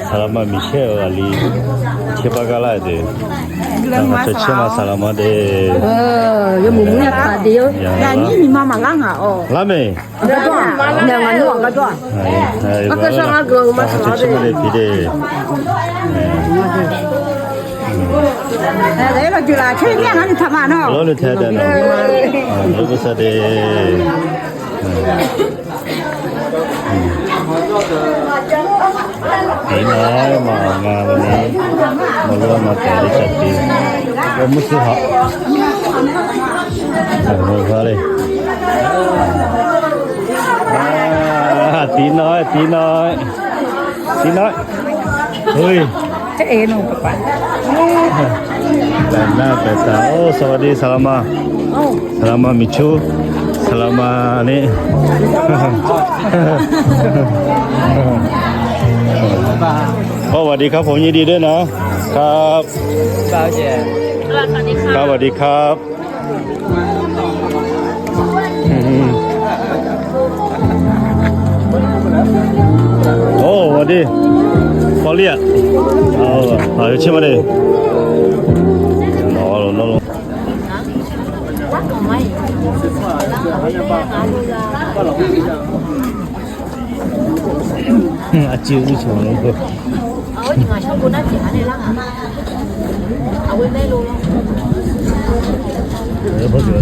Salama Michel ali Chepagala de Chema Salama de yo mumu ya kadio ya ni mama langa o Lame ga doa na nganu ga doa Maka sanga go masala de pide Đấy là chuyện là chơi nghe nó thầm à Lo le the da no Lo ko sa de Ini mà nga này mà luôn mà kể đi chặt đi có mức sự học rồi qua đây tí nói ui cái ê nó các bạn làm na phải ta ô sawadi salama michu salama niสวัสดีครับผมยินดีด้วยนะครับสวัสดีครับสวัสดีครับโอ้สวัสดีพอเรียกเอาชิมมาดิรออาจิ้วชงเลย你马上过那家的啦，我没路了。不觉得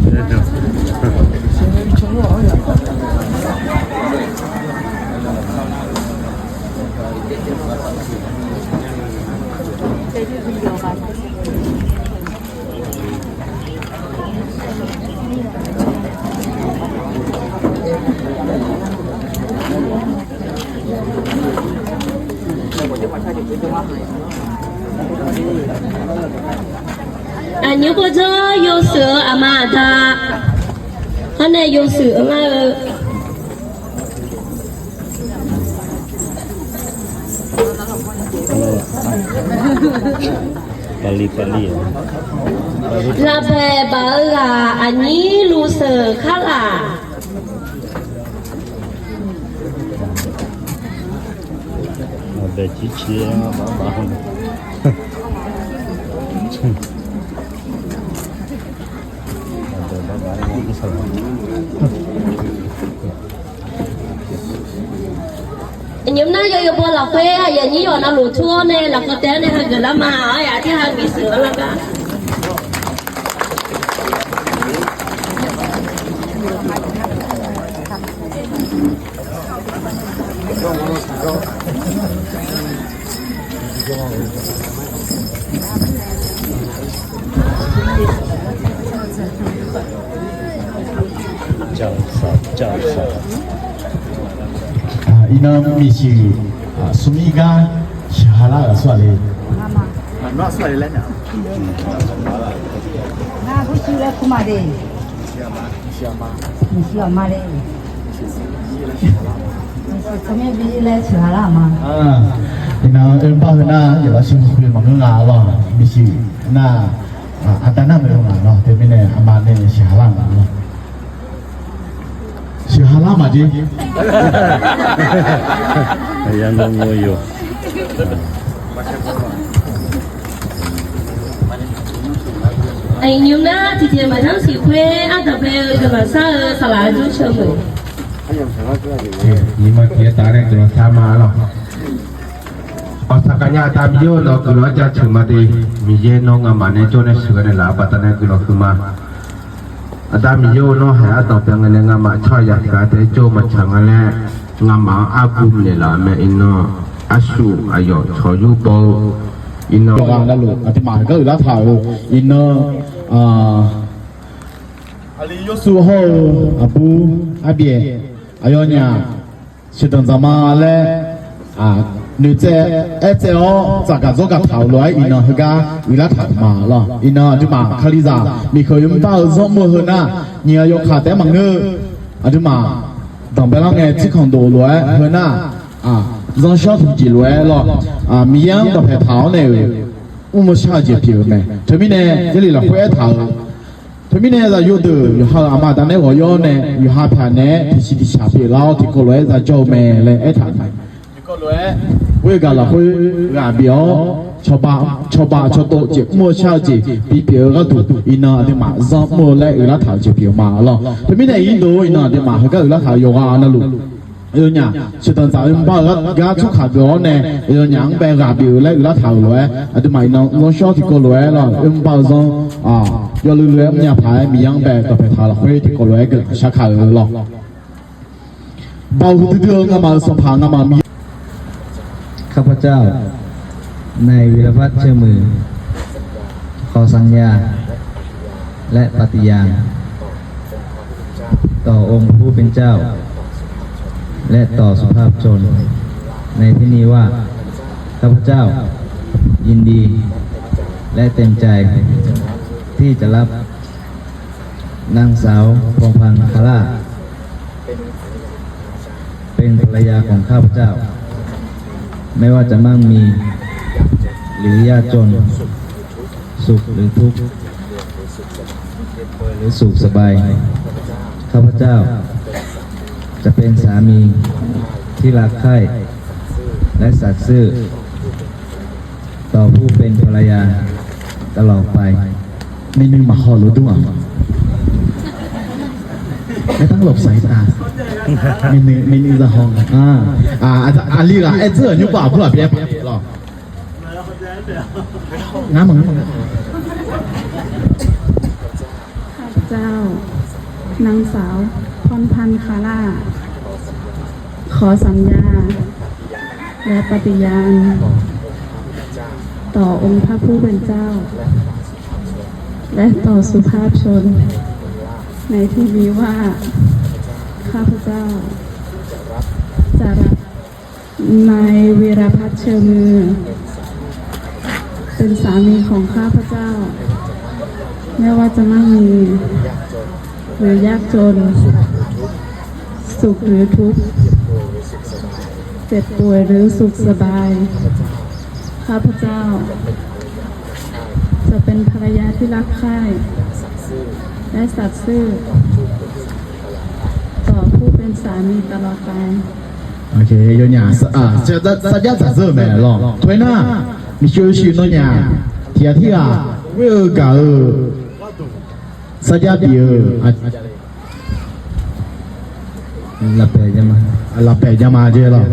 牛婆车有蛇阿妈他，他那有蛇阿Pali La beba la ani lu se kala Ada cici bahan nhóm nó vô bò là quê hay là như nó lụt chua này là có té này hơi là mà ở nhà thì hàng bị sửa là cả Chào Ina misi sumiga shahala swale. Nó xoay lên nào. na bu chi la kuma de siama de Kami bila chala ma. Ina empa na ya sim ku ma nga lo misi na atana me nga lo te mine amane shahala nga lo. Shahala ma ji. Yang ngoyo anh nhóm nó thì mà nó chỉ quê ăn tập về rồi mà sao là chú chơi rồi Ima kia tarik terus sama lo. Osakanya tabio lo kulo aja cuma di miye no ngamane jone segala lah batane kulo kuma. Ada miyo no hai atau pengen ngama choya kate jo macam ale ngama agum le lah me ino asu ayo choyu bo ino. Orang lalu ati ma ga la thau ino suho abu abie ayonya sidang zama le nữ chế ete o zaga zoga thảo lối ina hga ila thảo ma lo ina ju ma khaliza mi khoi yum ta zo mo hna nia yo kha te mang ngư ju ma dang ba la nge chi khong do lối hna zong sha tu ji lối lo mi yang da phe thảo ne u mo sha ji pi ne to mi ne ye li la hue thảo to mi ne za yu de yu ha ama da ne wo yo ne yu ha pha ne ti si ti sha pi lao ti ko lối za jo me le e thảo 个来，为个了会俺表。ชาวบ้านชาวโตเจ็บมัวชาวเจ็บปีเปียก็ถูกอินาเดมาซอมัวและอุลาถาเจ็บเปียมาล่ะแต่ไม่ได้อินโดอินาเดมาเขาก็อุลาถาโยกานั่นลูกเนี่ยชุดต่างๆบ้านก็ชุกขาเบียวเนี่ยเนี่ยแบกขาเบียวและอุลาถาเลยเดมาอินาลงชอบที่ก็เลยล่ะบ้านซอยอเลยเนี่ยพายมียังแบกต่อไปทาละเฮ้ยที่ก็เลยก็ชักขาเลยล่ะบ้านที่เดินก็มาสะพานก็มามีข้าพเจ้าในวิรพัฒน์เชื่อมือขอสัญญาและปฏิญาณต่อองค์ผู้เป็นเจ้าและต่อสุภาพชนในที่นี้ว่าข้าพเจ้ายินดีและเต็มใจที่จะรับนางสาวพงพันธ์คาร่าเป็นภรรยาของข้าพเจ้าไม่ว่าจะมั่งมีหรือยากจนสุขหรือทุกข์หรือสุขสบายข้าพเจ้าจะเป็นสามีที่รักใคร่และสัตย์ซื่อต่อผู้เป็นภรรยาตลอดไปไม่นึกมาขอรู้ด้วยไม่ต้องหลบสายตาไม่นึกจะห้องอันนี้ล่ะเจ้าอยู่ป่าเพื่อเพียบหรอน้ำมึงข้าพเจ้านางสาวพรพันธ์คาร่าขอสัญญาและปฏิญาณต่อองค์พระผู้เป็นเจ้าและต่อสุภาพชนในที่นี้ว่าข้าพเจ้าจะรับนายวีรพัฒน์เชอมือเป็นสามีของข้าพเจ้าไม่ว่าจะมั่งมีหรือยากจนสุขหรือทุกข์เจ็บป่วยหรือสุขสบายข้าพเจ้าจะเป็นภรรยาที่รักใคร่และสัตย์ซื่อต่อผู้เป็นสามีตลอดไปโอเค有伢这大家在这没了对呢你休息那伢天天为搞大家比หลับไปจะมาหลับไปจะมาเจอแล้ว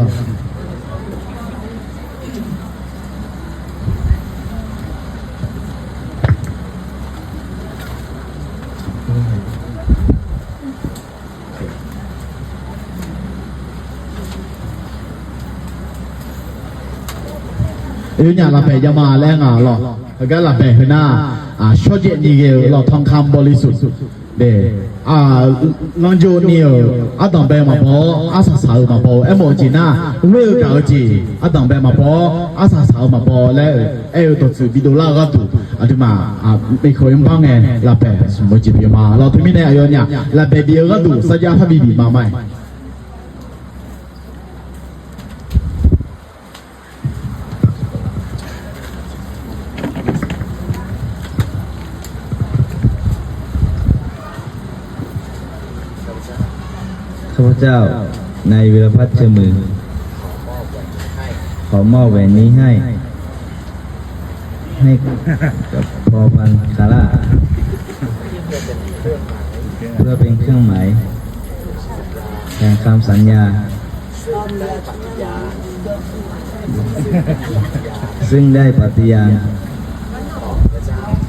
เนี่ยหลับไปจะมาแล้วไงหรอแล้วก็หลับไปคือหน้าชดเย็นนี่เกเราทองคำบริสุทธิ์เด้ลองโจนี่ต้องไปมาพอสาวมาพอโมจีน่าเวลเก่าจีต้องไปมาพอสาวมาพอแล้วตัวสื่อวิดีโอล่าก็ถูกที่มาไม่เคยบ้างไงหลับไปสมมติจีบมาเราที่ไม่ได้อายุเนี่ยหลับไปเดียวก็ถูกสัญญาพระบิดมาไหมข้าพเจ้าในวิรพัฒน์เชื่อมือขอมอบแหวนนี้ให้กับพอพันธ์คาร่าเพื่อเป็นเครื่องหมายแห่งคำสัญญาซึ่งได้ปฏิญาณ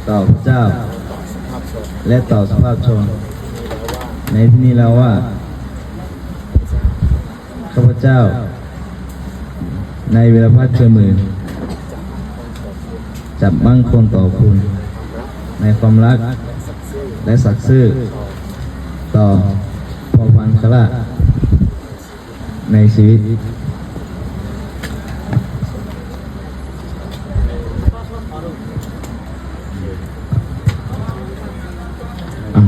ต่อพระเจ้าและต่อสุภาพชนในที่นี้แล้วว่าข้าพเจ้าในวิรพัฒน์เชื่อมือจับมั่งคงต่อคุณในความรักและสัตย์ซื่อต่อพอพันธ์คาร่าในชีวิต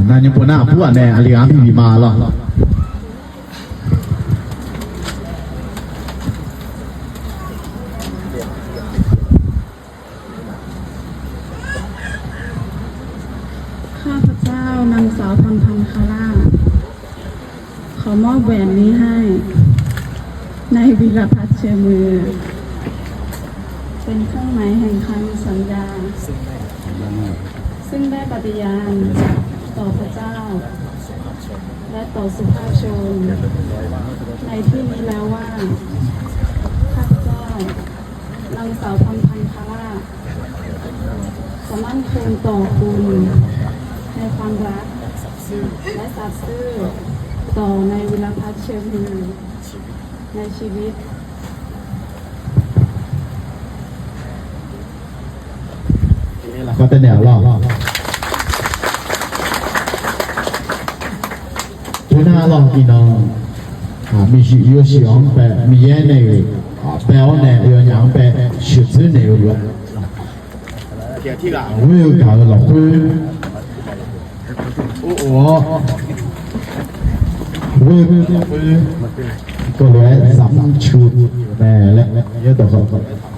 นั่นยังปนหน้าผู้อ่ะแน่อะไรกันพี่มาหรอข้าพเจ้านางสาวพรพันธ์คาร่าขอมอบแหวนนี้ให้นายวีรพัฒน์ เชื่อมือ เป็นเครื่องหมายแห่งคำสัญญา ซึ่งได้ปฏิญาณต่อพระเจ้า และต่อสุภาพชน ในที่นี้แล้วว่าข้าพเจ้านางสาวพันธาจะมั่นคงต่อคุณในความรักและสัตย์ซื่อต่อในวิรพัฒน์เชื่อมือในชีวิตก็เป็นแนวรอบทุน่ารอบพี่น้องมีชีวิตชีวิตแบบมีแย่ในแปลว่าในเรื่องอย่างแบบชีวิตในเรื่องเกี่ยวที่หลัง我有搞的老灰我ก็เลยสามชุดแม่และเยอะต่อเขา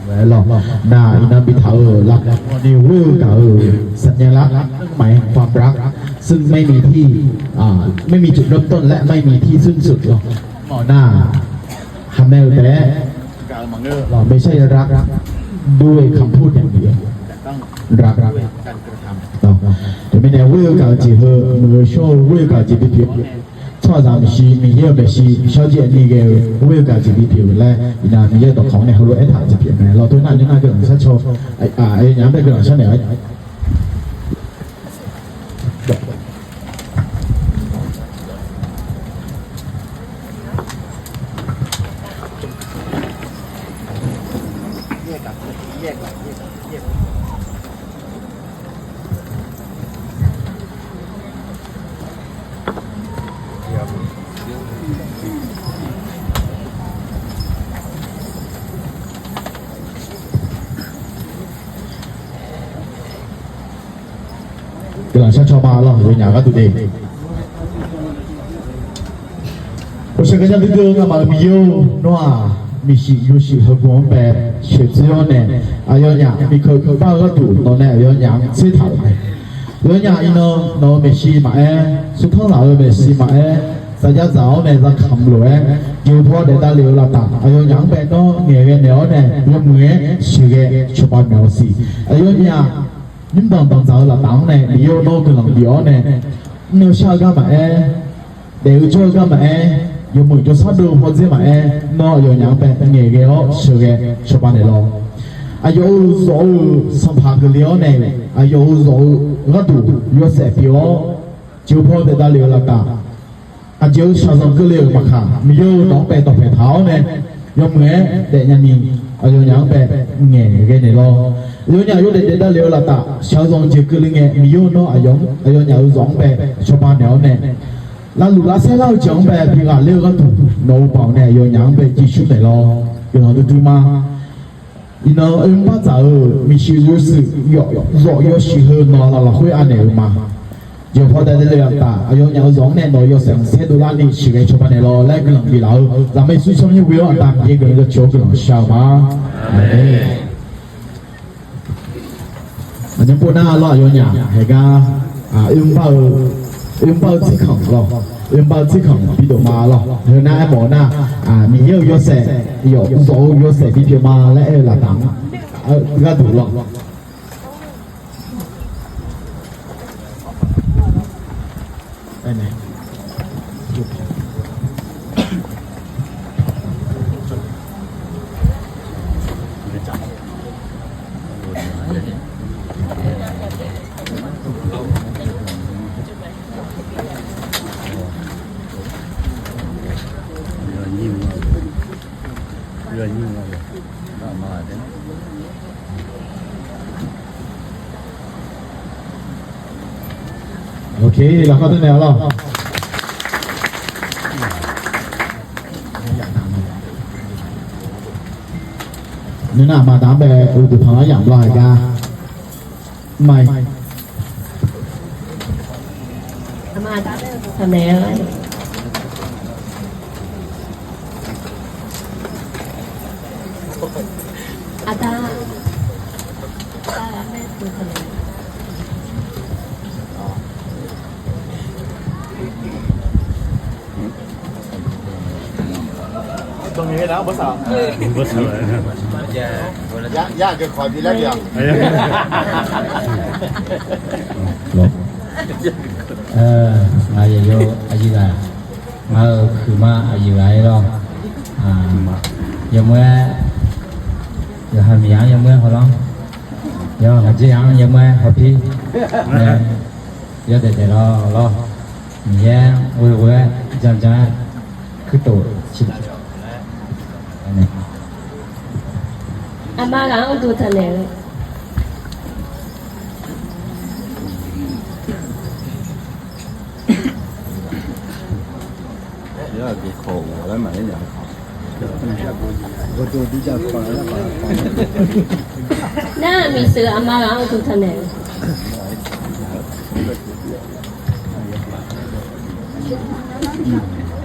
แล้วหรอกหน้าอินาบิทาลักนี่เวอร์กับสัญลักษณ์หมายความรักซึ่งไม่มีที่ไม่มีจุดเริ่มต้นและไม่มีที่สิ้นสุดหรอกหมอหน้าทำแนวแต่เราไม่ใช่รักด้วยคำพูดอย่างเดียวรักการกระทำแต่ไม่แน่เวอร์กับจีเฮอมือโชว์เวอร์กับจีบิพิ创造是米业的是小姐那个我有个这边票嘞，那米业到考呢后来一谈这边呢，老多那就那个人说错，人那个人说呢，个人说错吧了，人家个对的。我想跟人家这个嘛米有喏，米是有时和光白，学只要呢，要让米可把个度，喏呢要让水头来，要让伊喏米是嘛苏汤老米是嘛大家早呢在看落就พอได้ตาเหลียวละตาอายุยังเป็นเนาะเนี่ยเนาะเนี่ยยกมือชื่อแกชอบมาเสีอายุเนี่ยยิ่ง当早了当呢你有那个能力呢你下干嘛เดี๋ยว做干嘛有没有啥都或者嘛那有样เป็นเนี่ยแกชื่อแกชอบมาเนี่ย咯อายุเราสัมผัสกันแล้วเนี่ยอายุเราก็ดู有些表就พอได้ตาเหลียวละตาอาจจะชาวสงฆ์ก็เลี้ยงมาค่ะมีโยน้องไปต่อไปเท้าเนี่ยยกมือเด็กยันนี่อายุยังไปเงี้ยกันเนี่ยรอโยนอายุเด็กได้เลี้ยงละตาชาวสงฆ์จะก็เลี้ยงมีโยน้องอายุยังสองไปชาวบ้านเนี่ยแล้วลูกหลานเสียเราจังไปพี่ก็เลี้ยงก็ถูกโน้เปล่าเนี่ยโยนยังไปจีชุดเนี่ยรอยังเราดูมาอีน้องบ้านจ๋ามีชีวิต是有时候น้องเรา会按เนี่ยมา就พอได้เรื่องตาอายุยังสองเนี่ยเรา有成些都拉你去给出版的咯，那个人比老，咱们最终要为了当一个人的求个人笑嘛，อันนี้พูดหน้ารออยู่เนี่ยเห็นกัน拥抱即孔咯，拥抱即孔比到嘛咯，เห็นหน้าหมอหน้ามีเยอะเสร็จ有เสร็จ比到มาและละตังก็ถูก咯。โอเคเราเข้าต้นแนวแล้วนี่น่ะมาตามแบบอุปภาอย่างไรกันไม่มาตามแบบทำแนวอะไรอาตาแม่คือทำแนวตรงนี้ ฮ็ดแล้วบ่สาว บ่สวย ยากเกินขอพี่แล้วเดียว ngài giờ vô ai gì là ngài khử ma ai gì lại đó giờ mới giờ hai miếng giờ mới họ đó giờ ngài chỉ ăn giờ mới họ phi giờ để lo miếng quê chăm cứ tổ chỉ này อาม่าก็เอาดูทะเลเลย น่ามีเสืออาม่าก็เอาดูทะเล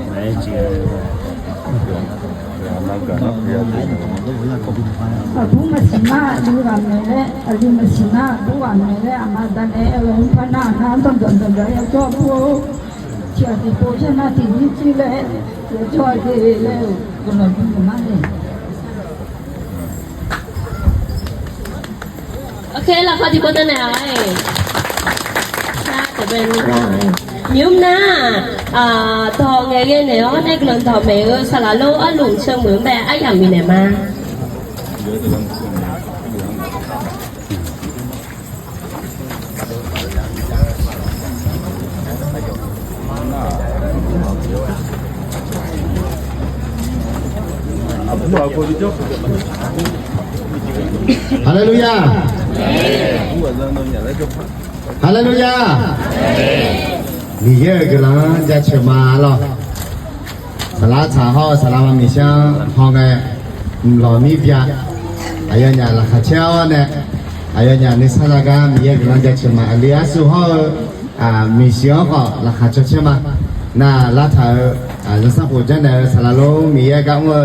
ไหนจริง Abu masina dura mere, abu masina dura mere, amadan elon pana na don ya cho bu. Chia di po na ti ni chi le, ya cho de le, ko na bu ma ne. โอเคล่ะเขาที่พูดไหนน่าจะเป็นยุ่มหน้าทองไงเนี่ยในกลุ่มทองเมย์สละโลอลุงเชิงเหมือนแบบไอ้อย่างมีไหนมา哈利路亚！哈利路亚！你也个人在吃嘛了？สลาชาฮอสลามามิชังฮองไงลอมีเปียอายญาละคาเชวเนี่ยอายญานิสระกามีเยกลังจะชิมาอลียาสุฮอมิเชียวก็ละคาชชิมาน่าละทาจะสับหัวจันเดสลาโลมีเยกังว่า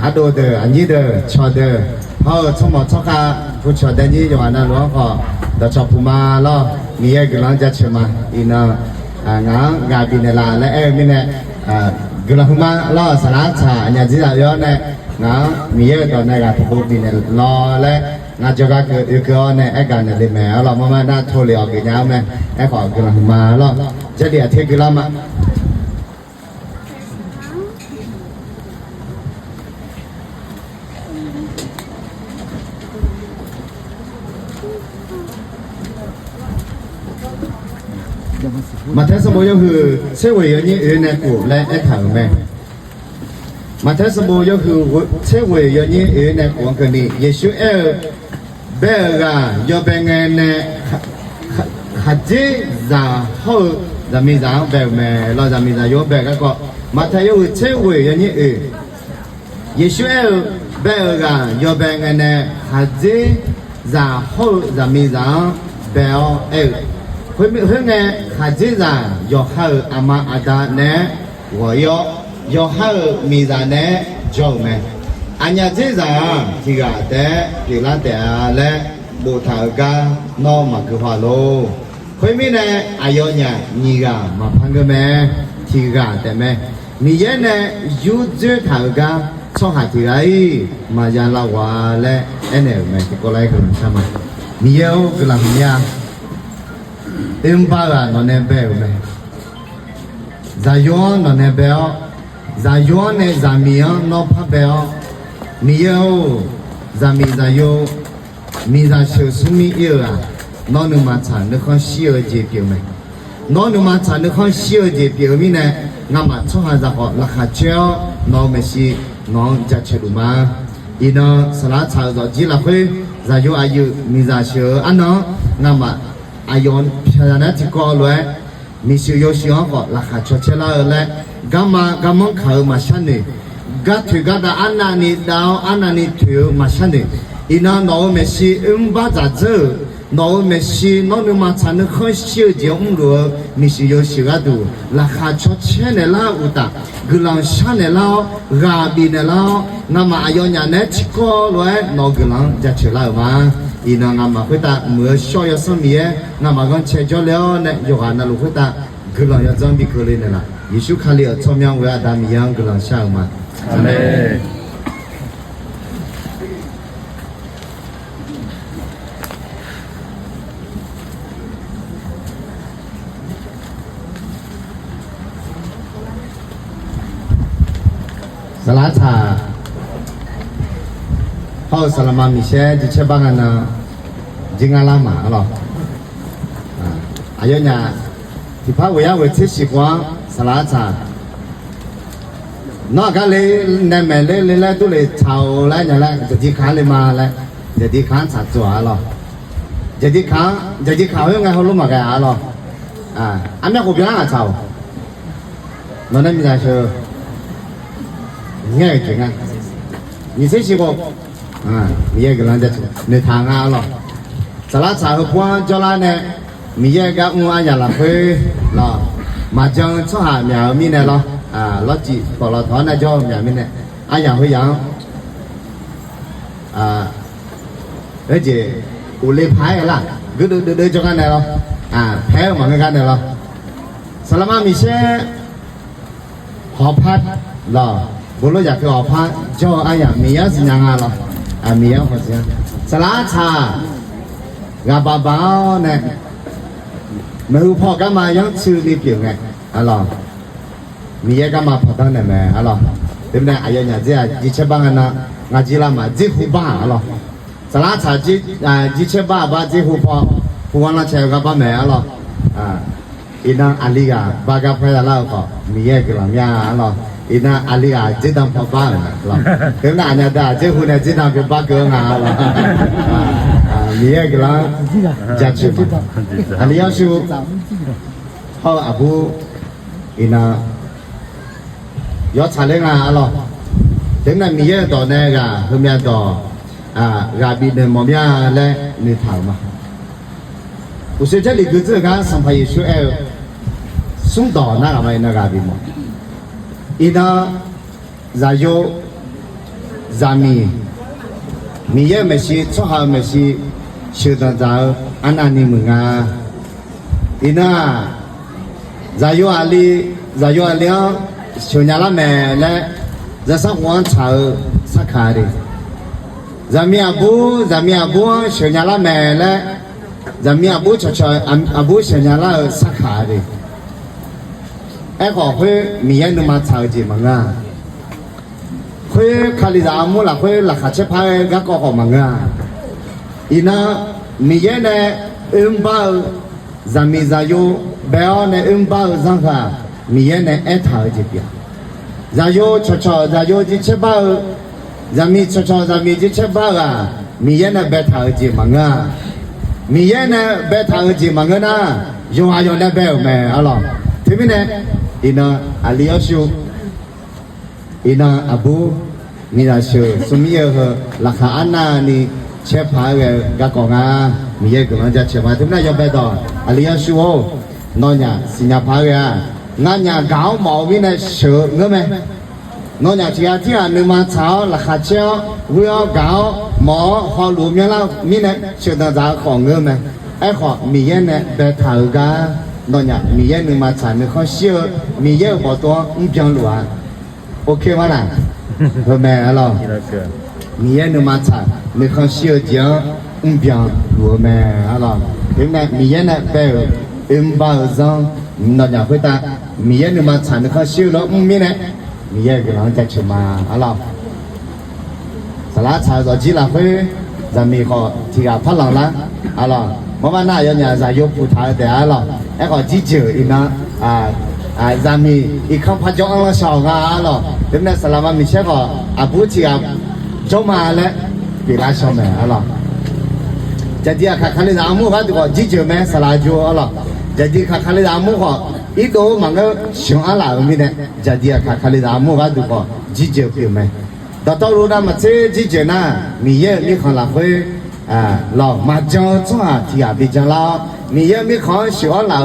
อโดเดอันนี้เดชอเดฮอชมอชกาผู้ชอเดนี้อยู่อันนั้นหลวงก็ดชอพูมาละมีเยกลังจะชิมาอีน่างาบินลาและมิเนกลาหุมาล้อสลาชาญาจิตายอเนี่ยงามีเยตอนนี้ก็ทุกปีเนี่ยรอและงาจก็คือก็เนี่ยไอ้การเนี่ยแม่เรามาหน้าโทรเลยออกกันยาวแม่ไอ้ขอกลาหุมาล้อจะเดี๋ยวเทกลามามาเทศโบยคือเสวยยนี่เอเนกูและไอ้ถังแม่มาเทศโบยคือเสวยยนี่เอเนกูกันนี่เยซูเอเบกายอเบงเนขัดจีจาฮูจะมีจาเบกแม่เราจะมีจายอเบกก็มาเทยเสวยยนี่เอเยซูเอเบกายอเบงเนขัดจีจาฮูจะมีจาเบกเอเพื่อนไงข้าจีจายอข้าอามาอาดาเน่หัวยอข้ามีจาเน่จงแม่อันยาจีจาที่กาแต่ที่ละแต่และบูทากาโนมาคือฮาโลเพื่อนมีเน่อายอนยานี่กามาพังกันแม่ที่กาแต่แม่มีเยเน่ยูจืทากาชอบหาที่ไรมาจาลาวาและเอ็นเอแม่ที่ก็ไล่กันใช่ไหมมีเยอะกลังยาImpaga non è vero me. Zayon non è vero. Zayon e Zamian non pa vero. Mio Zami Zayo mi za shu sumi ira. Non nu ma cha ne khon shi er je piu me. Non nu ma cha ne khon shi er je piu mi ne nga ma cho ha za ho la kha cheo no me shi non ja che lu ma. Ina sala cha zo ji la khwe Zayo ayu mi za shu ano nga maอายอนพิจารณาที่ก่อเลยมีสิ่งยศยศก็ราคาชดเชยเลยกำมังเขามาชันนี่กัดถือกัดอันนั้นนี่ดาวอันนั้นนี่ถือมาชันนี่อีน่าโนเมซีบ้าจัดเจอโนเมซีโนนึกมาชันนึกเขาเชื่อเจ้ารัวมีสิ่งยศก็ดูราคาชดเชยเนี่ยละอุตากลังชันเนี่ยละกาบีเนี่ยละงั้นมาอายอนอย่างนี้ที่ก่อเลยโนกลังจะเชื่อแล้วมาอีน้องมาคุยตาเมื่อช่วยสมีน้ำมากันเชื่อจ่อแล้วเนี่ยอยู่กันนั่นลูกคุยตากลังจะจำบีกเลยเนี่ยละยิสุขาลีชมยังเวลาดามียังกลังช่างมา อาเมน สลาชาเขาสลามามิเชจิเชบังนะจิงอาลามาหรออายุเนี่ยที่พระวิญญาณที่สิบวันสลาชานอกจากเลยในแม่เลยตัวเลยชาวแล้วเนี่ยแหละจะที่ขาเลยมาแล้วจะที่ขาสัตว์ตัวหรอจะที่ขายังไงเขารู้มาแก่หรออันนี้กูเป็นอะไรชาวนั่นไม่ใช่เชื่อง่ายจริงอ่ะ你这些个你也跟人家你谈啊了สลาชา和光叫来呢มีเยอะก็อันอย่างละเพื่อละมาจังช่วงหามีเนี่ยละรถจีบรถถอนนะจ้ามีเนี่ยอันอย่างเพื่ออย่างเฮ้ยจีอุลิพายละก็ดูจังกันเนี่ยละแพ้เหมือนกันเนี่ยละสลามามีเช่หอพัดละบุรุษอยากคือหอพัดจ้าอันอย่างมีเยอะสิยังไงละมีเยอะหัวเสียสลาชากาบาเนี่ยไม่รู้พ่อก็มายังชื่อนี่เปลี่ยนไงอะไรมีเยอะก็มาพอตั้งแต่แม่อะไรเดี๋ยวนี้อายุเนี่ยจะจิเชบังนะงาจิลามาจิหูบ้าอะไรสลาชาจิเชบ้าจิหูพ่อผู้วันละเช้าก็บ้าแม่อะไรอินาอาลีกาบากาเพลาแล้วก็มีเยอะก็ละมีอะไรอินาอาลีกาจิตังพ่อบ้าอะไรเดี๋ยวนี้เนี่ยได้จิหูเนี่ยจิตังเป็นบ้าเกินอะไรมีเยอะก็ละจัดชุดอันนี้ยังชุดพ่ออาบูอินายอดชาเลงอะไรถึงนั้นมีเยอะต่อเนี่ยก็เพิ่มยาต่อกาบีเดินมอมยาและนิทานมาอุตส่าห์จะหลีกเลี่ยงการสัมภาระช่วยส่งต่อนะอะไรนะกาบีมาอินาใจโยจามีเยอะไม่ใช่ชอบไม่ใช่เชื่อตั้งใจอันนั้นนี่มึงอินาใจโยอาลีช่วยยาละแม่และจะสักวันเช้าสักขารีจะมีอาบูช่วยยาละแม่และจะมีอาบูช่วยอาบูช่วยยาละสักขารีก็เพื่อมีเงินมาเช้าจีมังเพื่อขาลิดามูละเพื่อราคาเชฟพายก็ของมังอินามีเงินบ้าจะมีใจโยเบลเนี่ยบ้าจังค่ะมีเงินเท่าจีเปียใจโยใจโยจีเชฟบ้าจะมีจะมีจีเชฟบ้ามีเงินเบลเท่าจีมังมีเงินเบลเท่าจีมังนะยงอายุเนี่ยเบลแม่อะไรที่มีเนี่ยอินาอาลีอาชูอินาอาบูมีราชูสมัยเหรอราคาอันนั้นนี่เชฟพายก็กงมีเยอะกว่าจะเชฟพายที่นั่นยังไปต่ออาลีอาชูโอนอนเนี่ยสิญญาพายงานเนี่ยก้าวหมอวินัยเชื่อเงี้ยไหมนอนเนี่ยที่นึกมาเช้าราคาเช้าวิวก้าวหมอพอรู้มีแล้วมีเนี่ยเชื่อตั้งใจของเงี้ยไหมขอมีเยอะเนี่ยไปถ่ายกันนอนเนี่ยมีเยอะนึกมาเช้านึกเขาเชื่อมีเยอะพอตัวเพียงหลวงโอเคไหมล่ะเพื่อแม่อะไรมีเยอะนึกมาเช้านึกเขาเชื่อจังเพียงหลวงแม่อะไรเห็นไหมมีเยอะเนี่ยไปบ้าจังนอนเนี่ยคุยตามีเยอะนึกมาเช้านึกเขาเชื่อแล้วมีเนี่ยมีเยอะก็หลังจากเชื่อมาอะไรสลาชาจะจีละคุยจะมีข้อที่กับพลังละอะไรเมื่อวันหน้าอย่างเนี่ยจะยกผู้ท้าแต่อะไรก็จีเจออีกนะจะมีอีกคำพัดยกอันละสองอะไรเดี๋ยวนี้สลามามีเช่ก็ผู้ที่กับจงมาแล้วปีละสองแม่อะไรจะดีค่ะคันนี้อามูก็ตัวจีเจอแม่สลาจูอะไรจะดีค่ะคันนี้อามูก็อีตัวมันก็ชงอะไรมีเนี่ยจะดีค่ะคันนี้อามูก็ตัวจีเจอเปลี่ยนไหมแต่ตอนรู้นะมันเจจีเจนะมีเยอะมีคนละคุยเรามาจังจังที่อาบิจังเรามีเยอะมีคนชวนเรา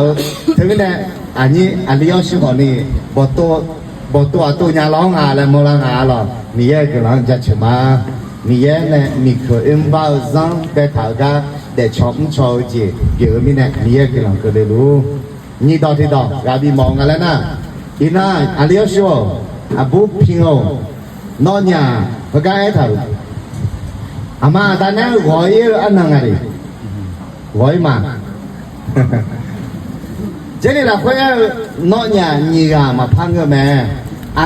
ถึงเนี่ยอันนี้要ชวนนี่บ่ตัวญาร้องอะไรมองอะไรหรอมีเยอะก็หลังจะเชื่อมามีเยอะเนี่ยมีคนบ้าจังแต่ถ้าก็แต่ชอบจีเยอะมีเนี่ยมีเยอะก็หลังก็ได้รู้นี่ต่อที่ต่อกาบีมองกันแล้วนะอีน่า要ชวนอาบุพิงโอ nó nhà phải cái thử mà ta nói gọi ăn hàng ngày gọi mà thế nên là phải nó nhà nhì gà mà phăng cơ mẹ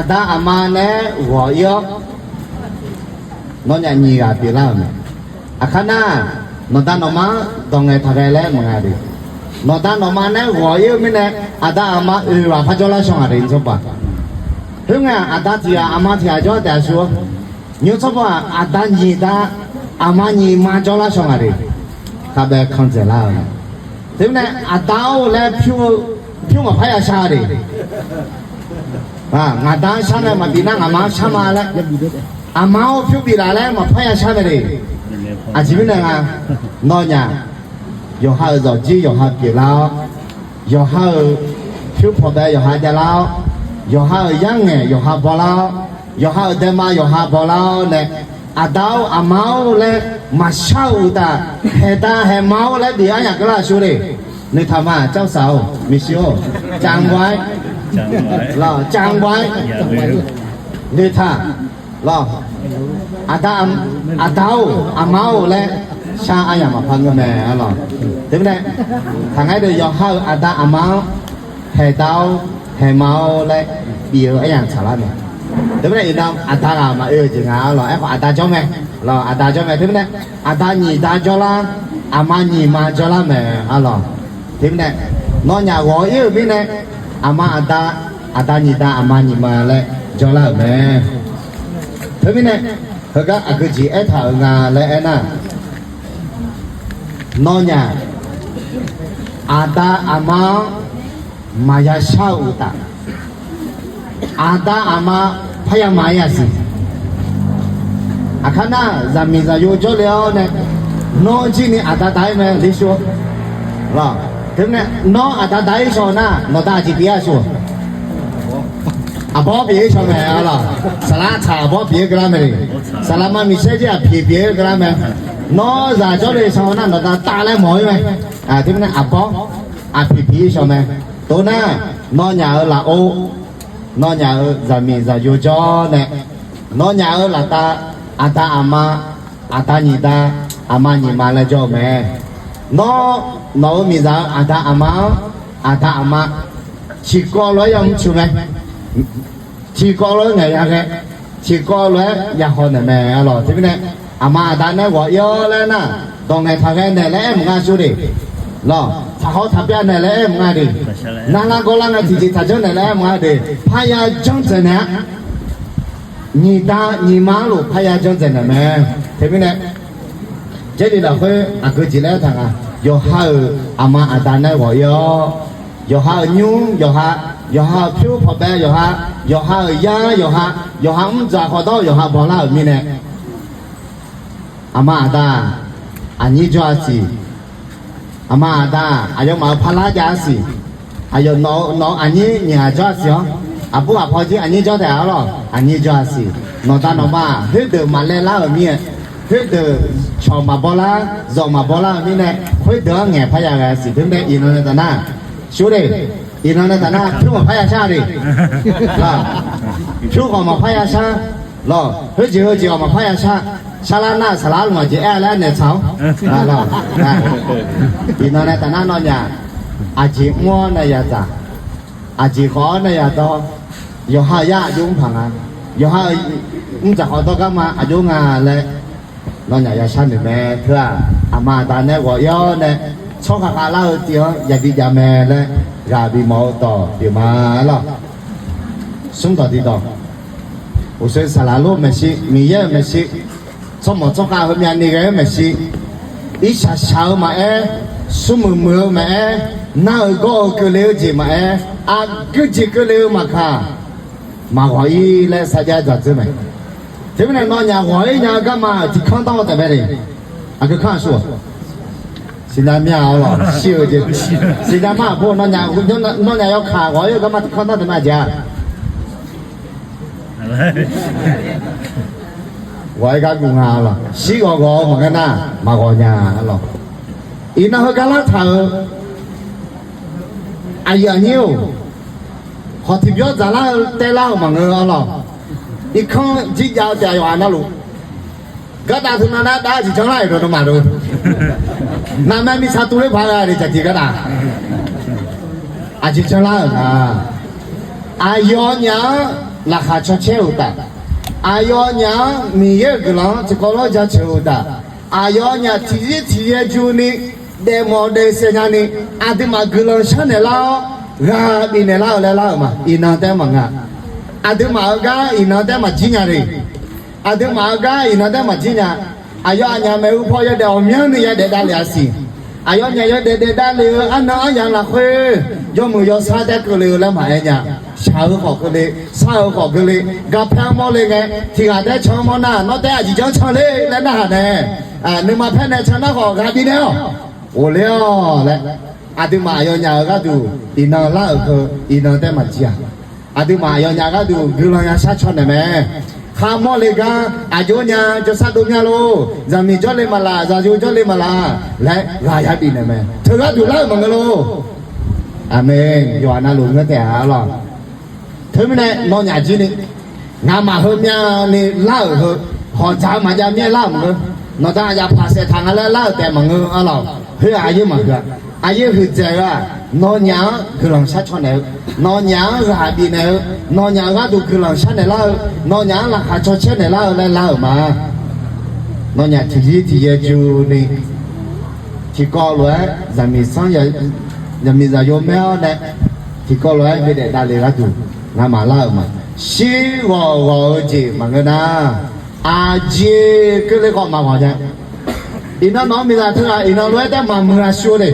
ta mà nè gọi nó nhà nhì gà bị làm khả na nó ta nó má tòng ngày thằng lẽ mà ngày đi nó ta nó má nè gọi mình nè ta mà và phát cho la xong à đến số ba hướng ta thì mà thì cho ta số nhớ số ba ta nhì ta mà nhì mà cho la xong à đi các bé không thể làm thế nên tao lại phiêu mà phải sao đi ngài ta sao này mà bị năng mà sao mà lại máu phiêu bị lại mà phải sao này đi chỉ biết là nó nhà有还有手机有还给了有还有phiêu跑的有还的了有还有养的有还跑了有还有的嘛有还跑了呢tao máu lên mà sao ta hệ ta hệ máu lên đi anh cái là số đi nơi tham à cháu sáu mi siêu trang quái là trang quái nơi tha là tao máu lên sao anh mà phăng cái này là thế này thằng ấy được do hơi ta máu hệ tao hệ máu lên biểu anh xả lan này thế này đâu ta là mà chừng là em ta cho mẹ là ta cho mẹ thế này ta nhì ta cho la mà nhì mà cho la mẹ là thế này nó nhà gọi yêu bên này mà ta nhì ta mà nhì mà lại cho la mẹ thế bên này các cái gì ấy thở ngà lại nè nó nhà ta mà ya sao ta ta phải mày à gì khả năng giờ mình giờ vô chỗ liệu này nó chỉ ni ta đại mà đi xuống là thế này nó ta đại số na nó ta chỉ bia số bỏ bia số mày là sala cha bỏ bia cái này sala mà mình sẽ chỉ bia cái này nó giờ chỗ này số na nó ta lại mỗi mày thế này bỏ bia số mày tối na nó nhà ở là ô nó nhà ở giờ mình giờ vô cho nè nó nhà ở là ta ta nhị ta ama nhị mà là cho mẹ nó mình giờ ta ama chỉ có lối ông chú mẹ chỉ có lối ngày ra cái chỉ có lối nhà họ này mẹ rồi thế này ama ta nói gọi yo lên nè còn này thằng này lấy em nghe chú đi lo thảo thập gia này lấy em nghe đi nàng là cô nàng thì thằng chỗ này lấy em nghe đi phải ya trong thế này nhị ta nhị má luôn phải ya trong thế này mẹ thế bên này thế thì là phải cứ chỉ lấy thằng yo hai ama ta này gọi yo hai nhung yo hai phiêu phật bé yo hai ya yo hai ra khỏi đó yo hai bỏ la ở bên này ama ta anh nhị cho gì ama ta ayo mau phala jasi ayo no ani nya jasi abu apa ji ani jo da lo ani jasi no ta no ma he de ma le la mi he de cho ma bola zo ma bola mi ne khoi de nge pha ya ga si de de in no ta na shu de in no ta na phu ma pha ya sha de la phu ko ma pha ya sha lo he ji ma pha ya sha sala na sala mà chỉ la nè cháu là thì nó này ta nó nhà chỉ mua này ya ta chỉ khó này ya to yo hai ya dung phẳng à yo hai chả khó to mà dung lại nó nhà ya san mẹ thưa mà ta này gọi yo này cho cả lao tiêu ya đi ya mẹ này gà bị máu to thì mà lo sống to đi to我说萨拉路没事，米也没事。什么做家后面那个没事，一下小嘛什么么嘛那个了解嘛个几个了嘛看，嘛可以来参加这子没？这边那年我一年干嘛？就看到这边的，个看书，现在苗了，修的，现在嘛不那年要看我有干嘛看到怎么讲？gọi các cùng hà là xí gò mà cái na mà gò nhà là ý nó hơi cái lá thờ ai giờ nhiều họ thì biết giá lá tê lao mà ngờ là 一看几家家园那路，个大村那大是将来都嘛都，那么咪查多的爬来的这几个大，是将来啊，有娘拉哈车车的，有娘米也个人这个老家车的，有娘提就呢。de mode senyani adi magulon chane lao ga bine lao le lao ma ina te manga adi maga ina te ma jinya re adi maga ina te ma jinya ayo anya me u pho ye de omyan ni ye de da le si ayo nya ye de da le ana aya la khwe yo mu yo sa de ko le la ma nya sha ho ko le sa ho ko le ga phang mo le nge thi ga de chong mo na no te a ji chong chong le la na ha ne ni ma phe ne chana ko ga bi ne我了嘞，阿弟妈要伢个都，伊那老个，伊那在嘛家，阿弟妈要伢个都，古人要杀穿的没？看么那个，阿舅伢就杀东伢喽，咱们叫你嘛啦，咱就叫你嘛啦，来，拉下边的没？这个就来么个喽？阿妹，有那路个在啊咯，他们呢，老伢子呢，俺妈后面呢老个，好早嘛家面老么个，那咱家爬山堂个老在么个啊咯。เฮ้ยอายุมากอ่ะอายุคือใจว่านอนหยาคือหลังชัดชนแล้วนอนหยาคือหาบีแล้วนอนหยาก็ดูคือหลังชัดแล้วนอนหยาหลังหาชดเชยแล้วแล้วมานอนหยาที่เยจูนี่ที่ก่อเลยจะมีสังจะมีจะโยมแมวเนี่ยที่ก่อเลยไม่ได้ได้เลยก็ดูงามาเล่ามาชีวอจีมันก็นะอาจีก็เลยก็มาว่าใจอีน่าน้องมีอะไรอีน่ารู้แต่มามือชูเลย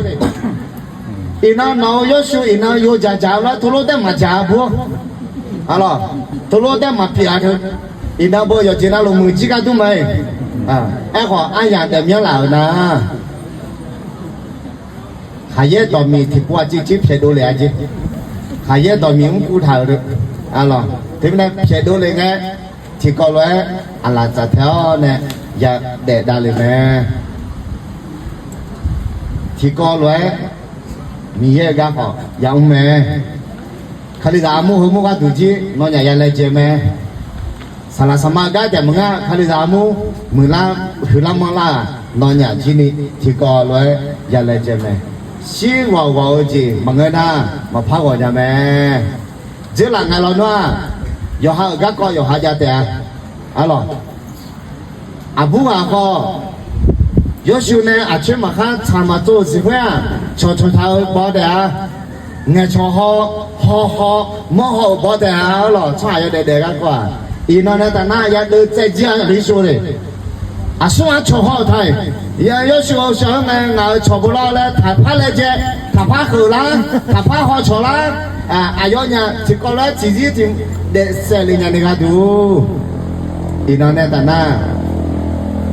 อีน่าน้องยชูอีน่าโยจ่าแล้วทุลุแต่มาจ่าบัวอะไรทุลุแต่มาพิจารณาอีน่าบัวอยู่จีน่าลงมือจีกันดูไหมไอ้ขออันอย่างแต่เมียเหล่านะหายต่อมีที่ปัวจีเพียดูเลยจีหายต่อมีอุ้งกูเท่าเลยอะไรที่นั่นเพียดูเลยไงที่ก็เลยอะไรจะเท่าเนี่ยอยากเด็ดได้เลยไหมที่ก็เลยมีเยอะกันพอยังไหมคดีดามูหูก็ดูจีน้องอยากเลยเจไหมสารสมาก็จะมึงอ่ะคดีดามูมือละหือละมังละน้องอยากจีนี่ที่ก็เลยอยากเลยเจไหมชีวาวจีมึงเงินนะมาพักก่อนจะไหมเจ้าหลังไงเราเนาะอย่าหาก็อย่าหาจะแต่อะไรอาบุอาก็有时候呢，阿去嘛看参嘛做指挥啊，朝头包的啊，眼朝好，冇好包的啊咯，差有点个quoi，伊那呢，但那也都在家里说的，啊，说完朝好台，也有时候想呢，我朝不牢了，他怕来接，他怕后啦，他怕好朝啦，啊，有呢，这个了自己听的山里人那个读，伊那呢，但那。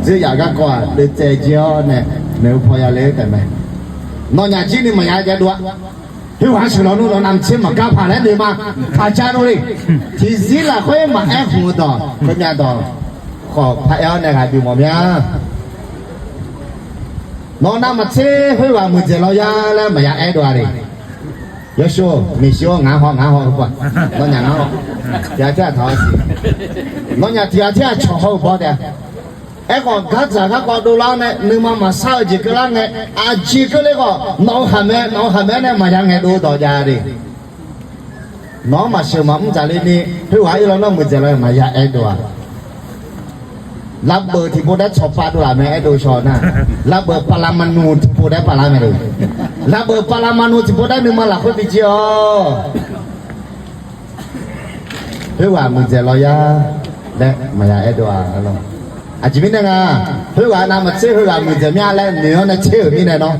只要个过的在家呢，没有朋友来的没。那伢今年嘛也多，去玩去了弄到南京嘛，搞怕来的嘛，他家都嘞，其实啦会嘛爱活到，会面到，好朋友那个比我们。那那么车会玩么子老呀了，嘛也爱多嘞。有时候没时候硬好不，那伢硬好，天天讨死，那伢天天吵好不的。ไอ้ก็กัดจากก็ดูแลเนี่ยนึกมาสาวจีก็แล้วเนี่ยอาจีก็เลยก็น้องหาแม่เนี่ยมายังไงดูต่อจาดิน้องมาเชื่อมาไม่จ่ายนี่พี่ว่าอีเราน้องมือจะเลยมาอยากไอ้ตัวรับเบอร์ที่พูดได้ชอบปาดูละแม่ไอ้ดูชอบนะรับเบอร์ปารามานูที่พูดได้ปาราไม่ดูรับเบอร์ปารามานูที่พูดได้นึกมาหลักคนไปเจียวพี่ว่ามือจะลอยได้มาอยากไอ้ตัวอะไรอาจิมินngaเฮว่านามาเซเฮว่ามือจะมีอะไรเนื้อน่ะเชื่อมีแน่เนาะ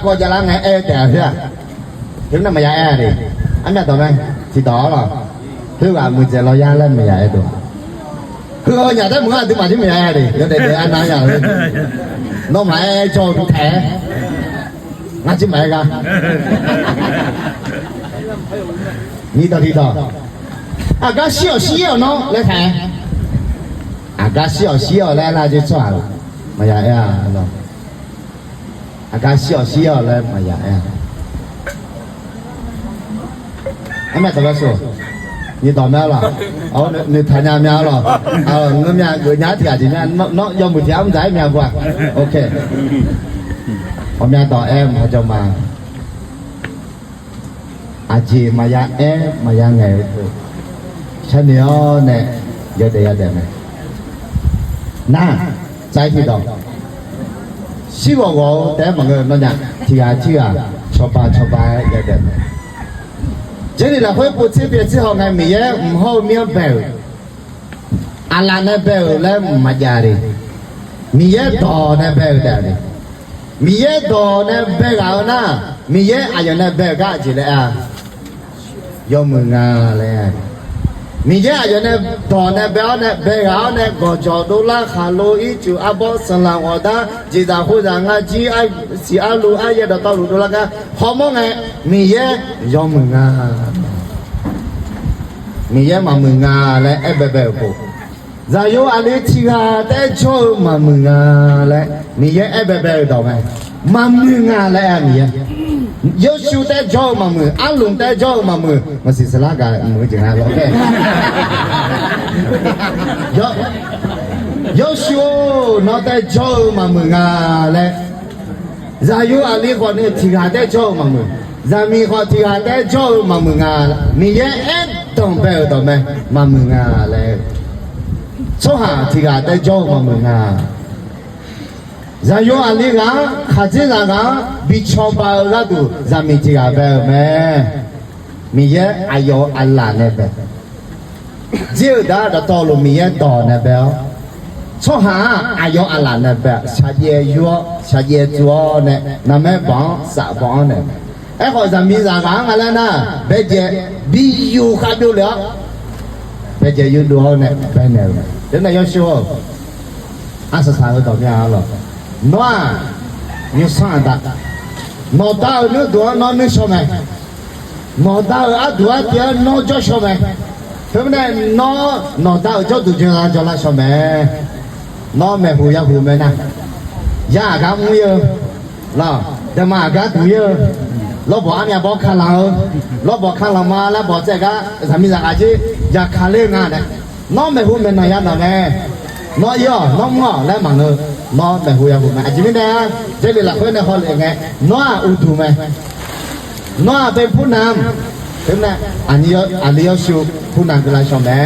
ก็จะละไงแต่เพื่อถึงน่ะมายาดิอันนั้นต่อมั้ยสิต่อหรอเฮว่ามือจะรอยาแล้วมายาตัวคืออย่าได้มึงอ่ะถึงมาที่มายาดิเดี๋ยวอันนั้นอย่างเลยน้องหมายโจทุกแท้งั้นจิหมายกันนี่ต่อที่ต่อก็เชี่ยวเนาะแล้วแท้อาการเสียวแล้ว就算了มายาเนาะอาการเสียวแล้วมายาอันนั้นตัวละสู你到咩了？哦，你参加咩了？啊，我面个伢天今天喏要不天在面不 ？OK。我面到 M 他就嘛，阿姐嘛呀 M 嘛呀ไงฉันเนี่ยเนี่ยยะเดยะเดมั้ยน่าใจที่ดอกရှိဘောကောတဲမငယ်တော့ညာဒီဟာကြီးဟာချောပါရတယ်ကျင်းလာခွေးပူချစ်ပြချစ်ဟောင်းငယ်မရဲ့မဟုတ်မြေပဲအလာနဲ့ပဲလဲမကြရီမရဲ့တော်နဲ့ပဲတယ်မရဲ့တော်နဲ့ပဲကောနာမရဲ့အာယနဲ့ပဲကကြည့်လဲအာယောမငါလဲมีเยอะอยู่ในตอนในเบลในเบลในก็จอดดูแลขาโลอีจูอาบอสลังอดาจีตาหูจังอาจีไอสีอาลูไอเยดต่อดูแลกันฮอมงไงมีเยอะยอมมึงามีเยอะมามึงาและเอเบเบปูจายุอาลีทีกาแต่โชมามึงาและมีเยอะเอเบเบต่อไหมมามึงาและมีเยอะยกชูแต่โจมามืออาลุงแต่โจมามือมาสิสลากามือจังนะโอเคยกชูนอแต่โจมามืองาและจายุอาลีคนนี้ทีกาแต่โจมามือจามีคนทีกาแต่โจมามืองามีเยอะเอ็ดต้องเปล่าต้องไหมมามืองาและโซหาทีกาแต่โจมามืองาဇာယောအလေးကခါကျင်းလာကဘီချောပါလာတူဇာမီတီကပဲမဲမိရဲ့အယောအလာနဲ့ပဲဂျေဒါတော်လို့မိရဲ့တော်နဲ့ပဲချောဟာအယောအလာနဲ့ပဲစာကျေယောစာကျေကျော်နဲ့နမဲပေါင်းစာပေါင်းနဲ့အဲ့ခေါ်ဇာမီဇာကငလနာဘဲကျဘီယူခါပြောလေဘဲကျယူတော့နဲ့ပဲနဲ့ဒါနဲ့ယောရှိုးအဆဆာတော့များလို့noa ni sanda no da no do no ni shome no da a do a dia no jo shome phemne no da jo du jin la jo la shome no me hu ya hu me na ya ga mu ye la de ma ga du ye lo bo a mya bo khan la lo bo khan la ma la bo che ga sa mi sa ga ji ya khan le nga ne no me hu me na ya na ne no yo no ngo la ma ne no me hu ya hu me a ji mi da je le la khwe ne ho le nge no a u du me no a pe phu nam thế này anh yo shu phu nam cái la shom me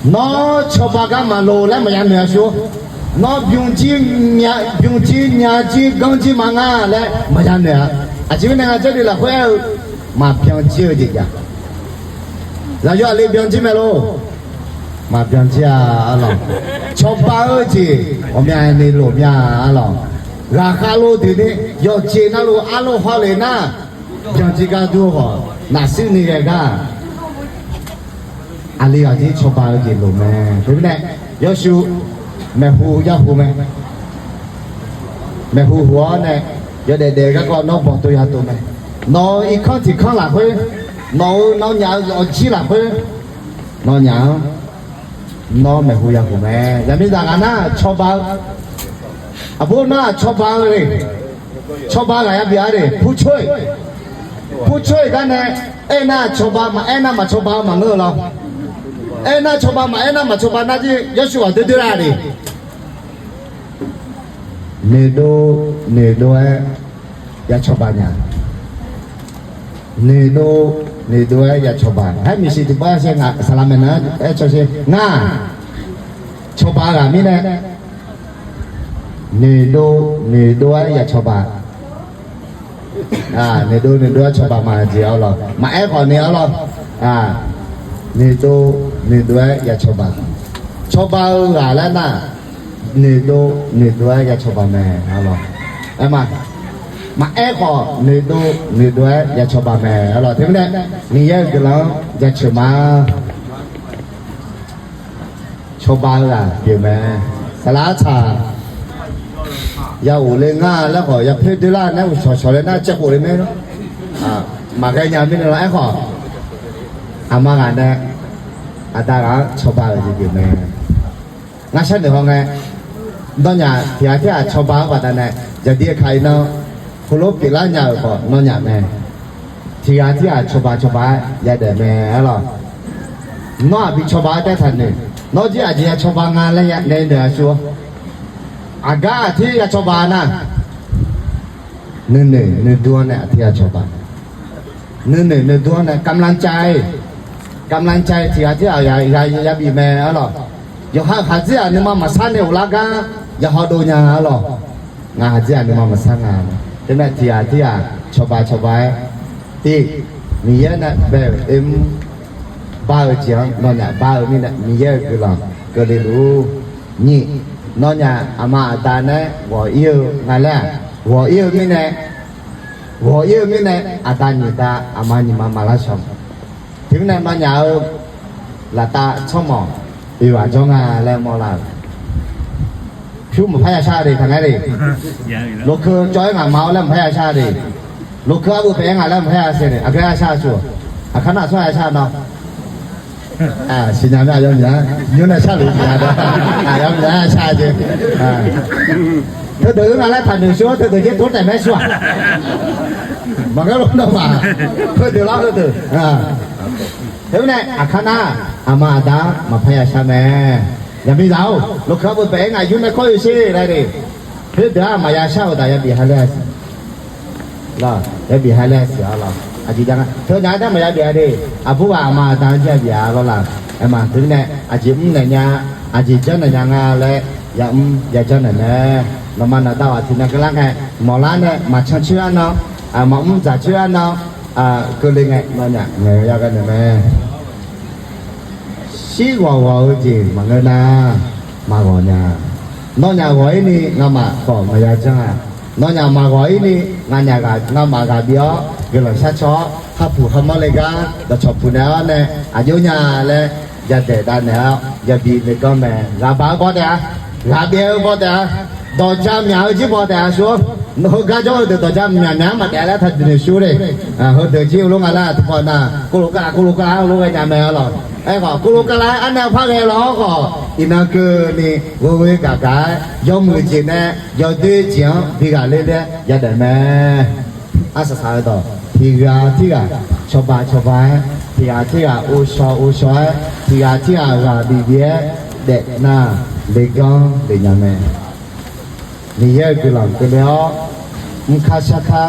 no cho ba ga ma lo la ma ya me shu no byung ji nya ji gong ji ma nga le ma ya ne a ji mi na je le la khwe ma byung ji ji ya la yo le byung ji me lo mà biang chia alo cho ba ơ chi o mya ni lo mya alo ga kha lo ti ni yo chi na lo alo ho le na biang chi ga du ho na si ni ga ali ga ji cho ba ơ chi lo me thế này yo shu me hu ya hu me hu ho ne yo de ga ko no bo to ya to me no i khon ti khon la khwe no nya o chi la khwe no nya no me hu ya hu me ya mi da ga na cho ba a bo na cho ba le cho ba ga ya bia de phu choi ga ne e na cho ba ma e na ma cho ba ma ngo lo e na cho ba ma e na ma cho ba na ji yesu wa de ra de ne do ya cho ba nya ne do ya cho ba hai mi si ti ba se nga salame na e cho se nga cho ba ga mi ne ne do ya cho ba ne do cho ba ma ji ao lo ma e ko ne ao lo ne do ya cho ba ga la na ne do ya cho ba me ao lo e mà e ko ne do ya cho ba me alo thế này ni ye cái lo ya cho ma cho ba là kiểu me sala cha ya u le nga la ko ya phe de la na u cho le na che ko le me no mà cái nhà mình là e ko ama ga ne ada ga cho ba là kiểu me nga shan de ho nga do nhà thì cho ba wa da này giờ đi khai nó kholo pila nya ko no nya me thi a cho ba ya de me alo no bi choba ta than ne no ji a ji ya choba nga la ya ne ne so aga thi ya choba na ne du ne a thi ya choba ne du ne กำลังใจที่อาจจะอย่าบีแม่หรออย่าหาหาจิอันนี้มาสั่นเนี่ยอุลากาอย่าหาดูญาหรองาหาจิอันนี้มาสั่นงานแต่แม่ที่อาจจะชอบที่มีเยอะนะแบบบ้าเจียงนอนเนี่ยบ้ามีเนี่ยมีเยอะคือหรอก็เลยรู้นี่นอนเนี่ยอามาตาเนี่ยหัวเอี้ยวงานแรกหัวเอี้ยวมีเนี่ยอาตานี่ตาอามานี่มาลาชมถึงนั้นมันยาวละตาช่องหมอปีว่าจ้องงาแล้วมอลาผิวมันพยาชาดิทางไหนดิลูกคือจ้อยงาเมาแล้วพยาชาดิลูกคืออาบุเปงาแล้วพยาเสนี่อาพยาชาชัวอาขนาดช่วยชาเนาะสิญญาณยอมนะยูน่าชาหรือสิญญาณยอมนะชาดิเธอเดินมาแล้วผ่านหนึ่งชั่วเธอเดินที่ทุกแต่ไม่ชั่วมันก็ลงมาเธอเดี๋ยวเล่าเธอเฮ้ยเนี่ยอาคณาอามาดามาพยาชาแม่ยังไม่เราลูกค้าบุญเป็นไงยุ่งไม่ค่อยชื่ออะไรดิเฮ้ยเดี๋ยวมายาชาแต่ยังบีฮาเลสล่ะยังบีฮาเลสเอาล่ะอาจิจังเธอไหนได้มายาเบียดิอาผู้ว่ามาตามเจ้าเบียเราล่ะไอ้มาถึงเนี่ยอาจิมเนี่ยเนี่ยอาจิเจ้าเนี่ยงาเลยยังเจ้าเนี่ยเรามาหน้าตาว่าที่นั่นก็แล้วไงหมอร้านเนี่ยมาเชื่อเนาะหมอจะเชื่อเนาะก็เลยไงเราเนี่ยไงยากันเนี่ยแม่ชีวาวาจีมังเงินมาก่อนเนี่ยน้องเนี่ยวันนี้งามาก็มายาจ้าน้องเนี่ยมาวันนี้งานเนี่ยงามากาเบียก็เลยชัดชอถ้าผู้ทำอะไรกันเราชอบผู้เนี่ยเนี่ยอายุเนี่ยเลยจะเด็ดได้เนี่ยจะบีบก็แม่ลาบ้าบ่ได้ลาเบี้ยบ่ได้ดอกจ้ามีอะไรบ่ได้ชัวโนกาโจเดตจามญาณมาแต่ละทัดดิชูเรเฮเดจิลงalaทุกนะกุลกาลงกันญาแม่ล่ะไอ้ก็กุลกาอันน่ะพาแกล้อก็อินาคือนี่เวกากายอมมือจิเนี่ยยอดื้อจิงพี่กาเลยเนี่ยยาดแม่อาสาต่อพี่กาชอบพี่กาอุชพี่การาดีเบียเด็กน่ะเด็กกองเด็กญาแม่นี่เยอะคือหลังก็แล้วมุขชาคา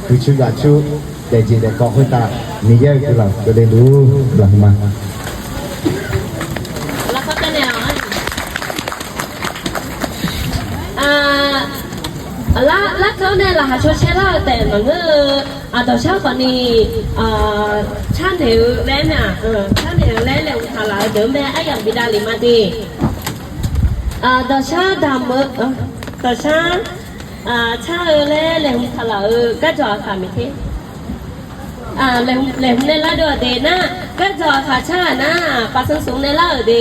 คือชุดชุดแต่จีเด็กก็คุยตานี่เยอะคือหลังก็ได้รู้หลังมาแล้วเขาจะแนวละเขาเนี่ยละหาช่วยเชื่อเราแต่เหมือนต่อเช้าก่อนนี้ช่างเดี๋ยวแล้วเนี่ยช่างเดี๋ยวแล้วทาราเดิมแม่ไอ้อย่างบิดาลิมาดีต่อเช้าดำต่อช้าชาเลยทาราก็จอค่ะมิทีเลยในละดเดนะก็จอค่ะชานะปัสสูงในละเด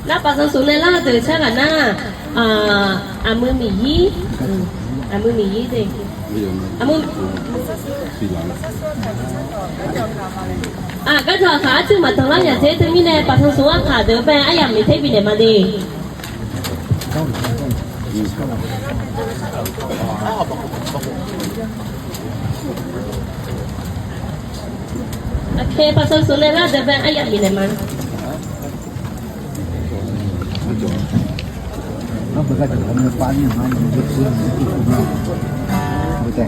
นะปัสสูงในละเดชากันนะมือมียี่มือมียี่เดมือก็จอค่ะจึงมาตรงนั้นอย่างเช่นที่มีในปัสสูงค่ะเดิมไปไอ้อย่างมิทีบินมาดีโอเคปัสสาวะเนี่ยเราจะเป็นอะไรมีเนี่ยมันเราไปกันทำปานนี่มันจะซื้อไม่แต่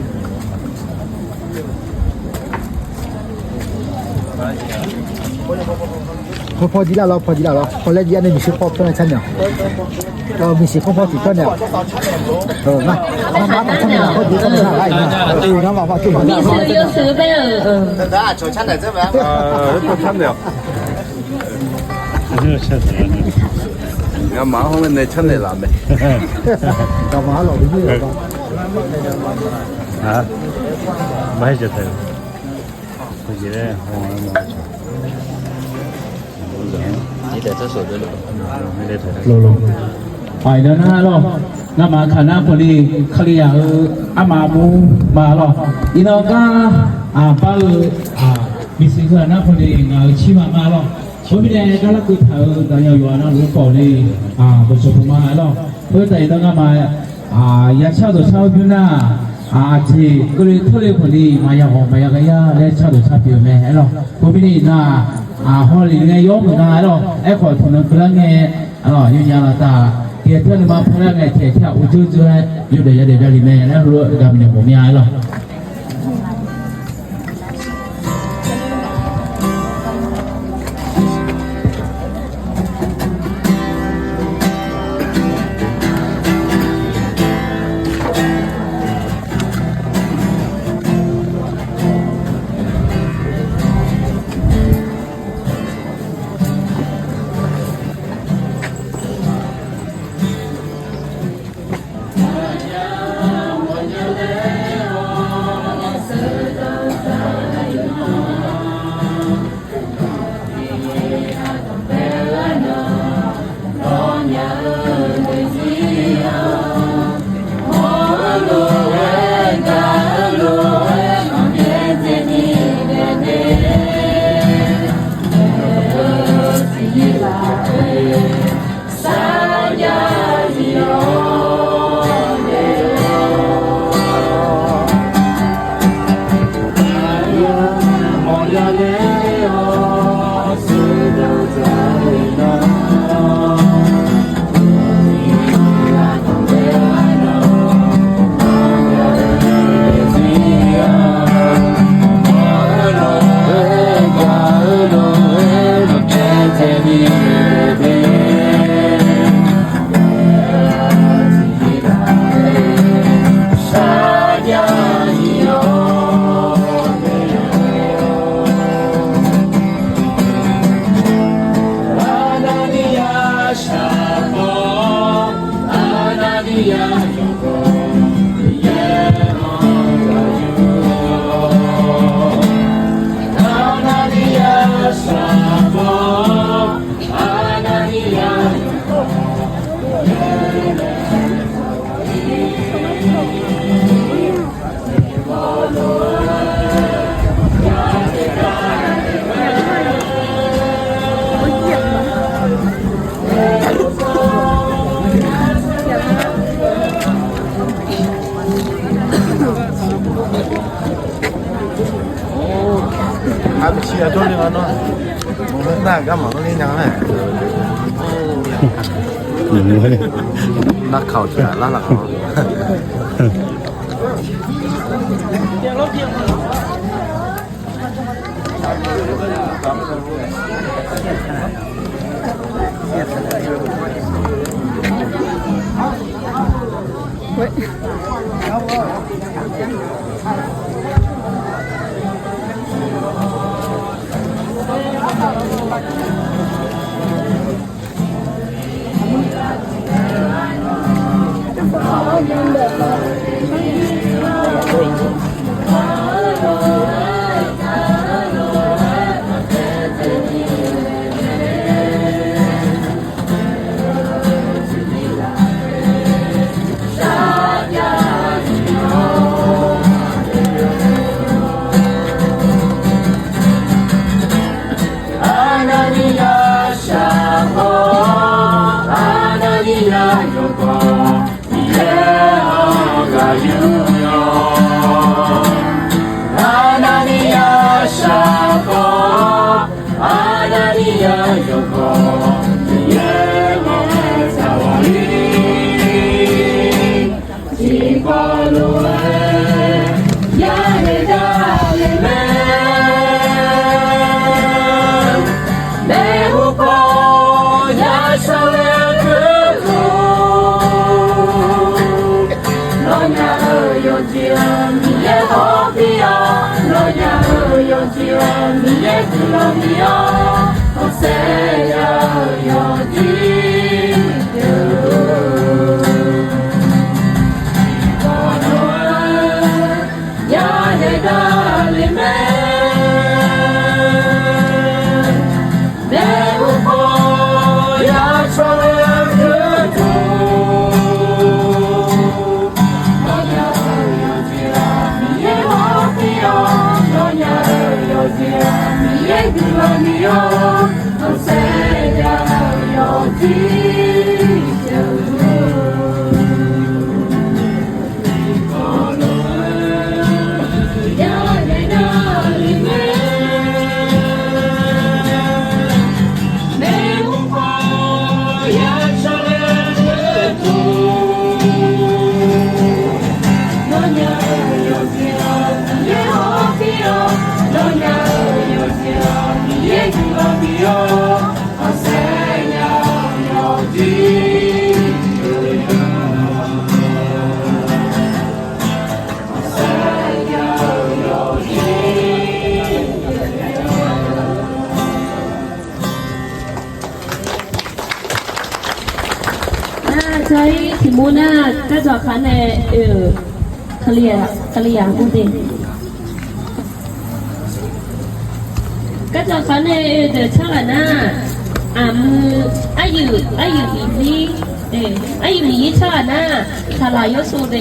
พอดีแล้วพอเล่นยันนี่มีชื่อพ่อเพื่อนฉันเนี่ยมีชื่อพ่อติดตัวเนี่ยมาฉันเนี่ยพอดีฉันเนี่ยอะไรนะน้ำว่าจุ่มมีซื้อไปได้โชว์ฉันไหนใช่ไหมโชว์ฉันเดียวงาหมาเขาเป็นในฉันเลยล่ะไหมงาหมาหลอกไปที่ไหนบ้างไม่จะเถอะ不记得你得这手对了ไม่ได้เถอะลงไปเดินหน้ารอบน้ามาขันหน้าพอดีคลียอามามูมาหรออีน้องก็ป้ามีสิ่งที่น้าพอดีชิมาหรอผมไม่ได้ก็แล้วคือเธอแต่ยังอยู่นะรู้ก่อนนี่บนสุภมาหรอเพื่อแต่ต้องมายาเช่าตัวเช่าอยู่นะที่ก็เลยทุเรศพอดีมายาหอมมายากระยาและเช่าตัวเช่าเปลี่ยนแม่หรอผมไม่ได้น่า ฮอลิไงยกงาเนาะไอ้ขอทุนพลังไงอยู่ยาละตาเกียรติมาพลังไงเที่ยวอุจุจุอยู่เดี๋ยวแม่นะรู้กับเนี่ยผมยายหรอนักข่าวเถื่อนล่ะครับYo มูน่าก็จอคันในเคลียพูดดิก็จอคันในเดชะหน้ามืออายุอีนี่อายุมีชะหน้าทลายสูเด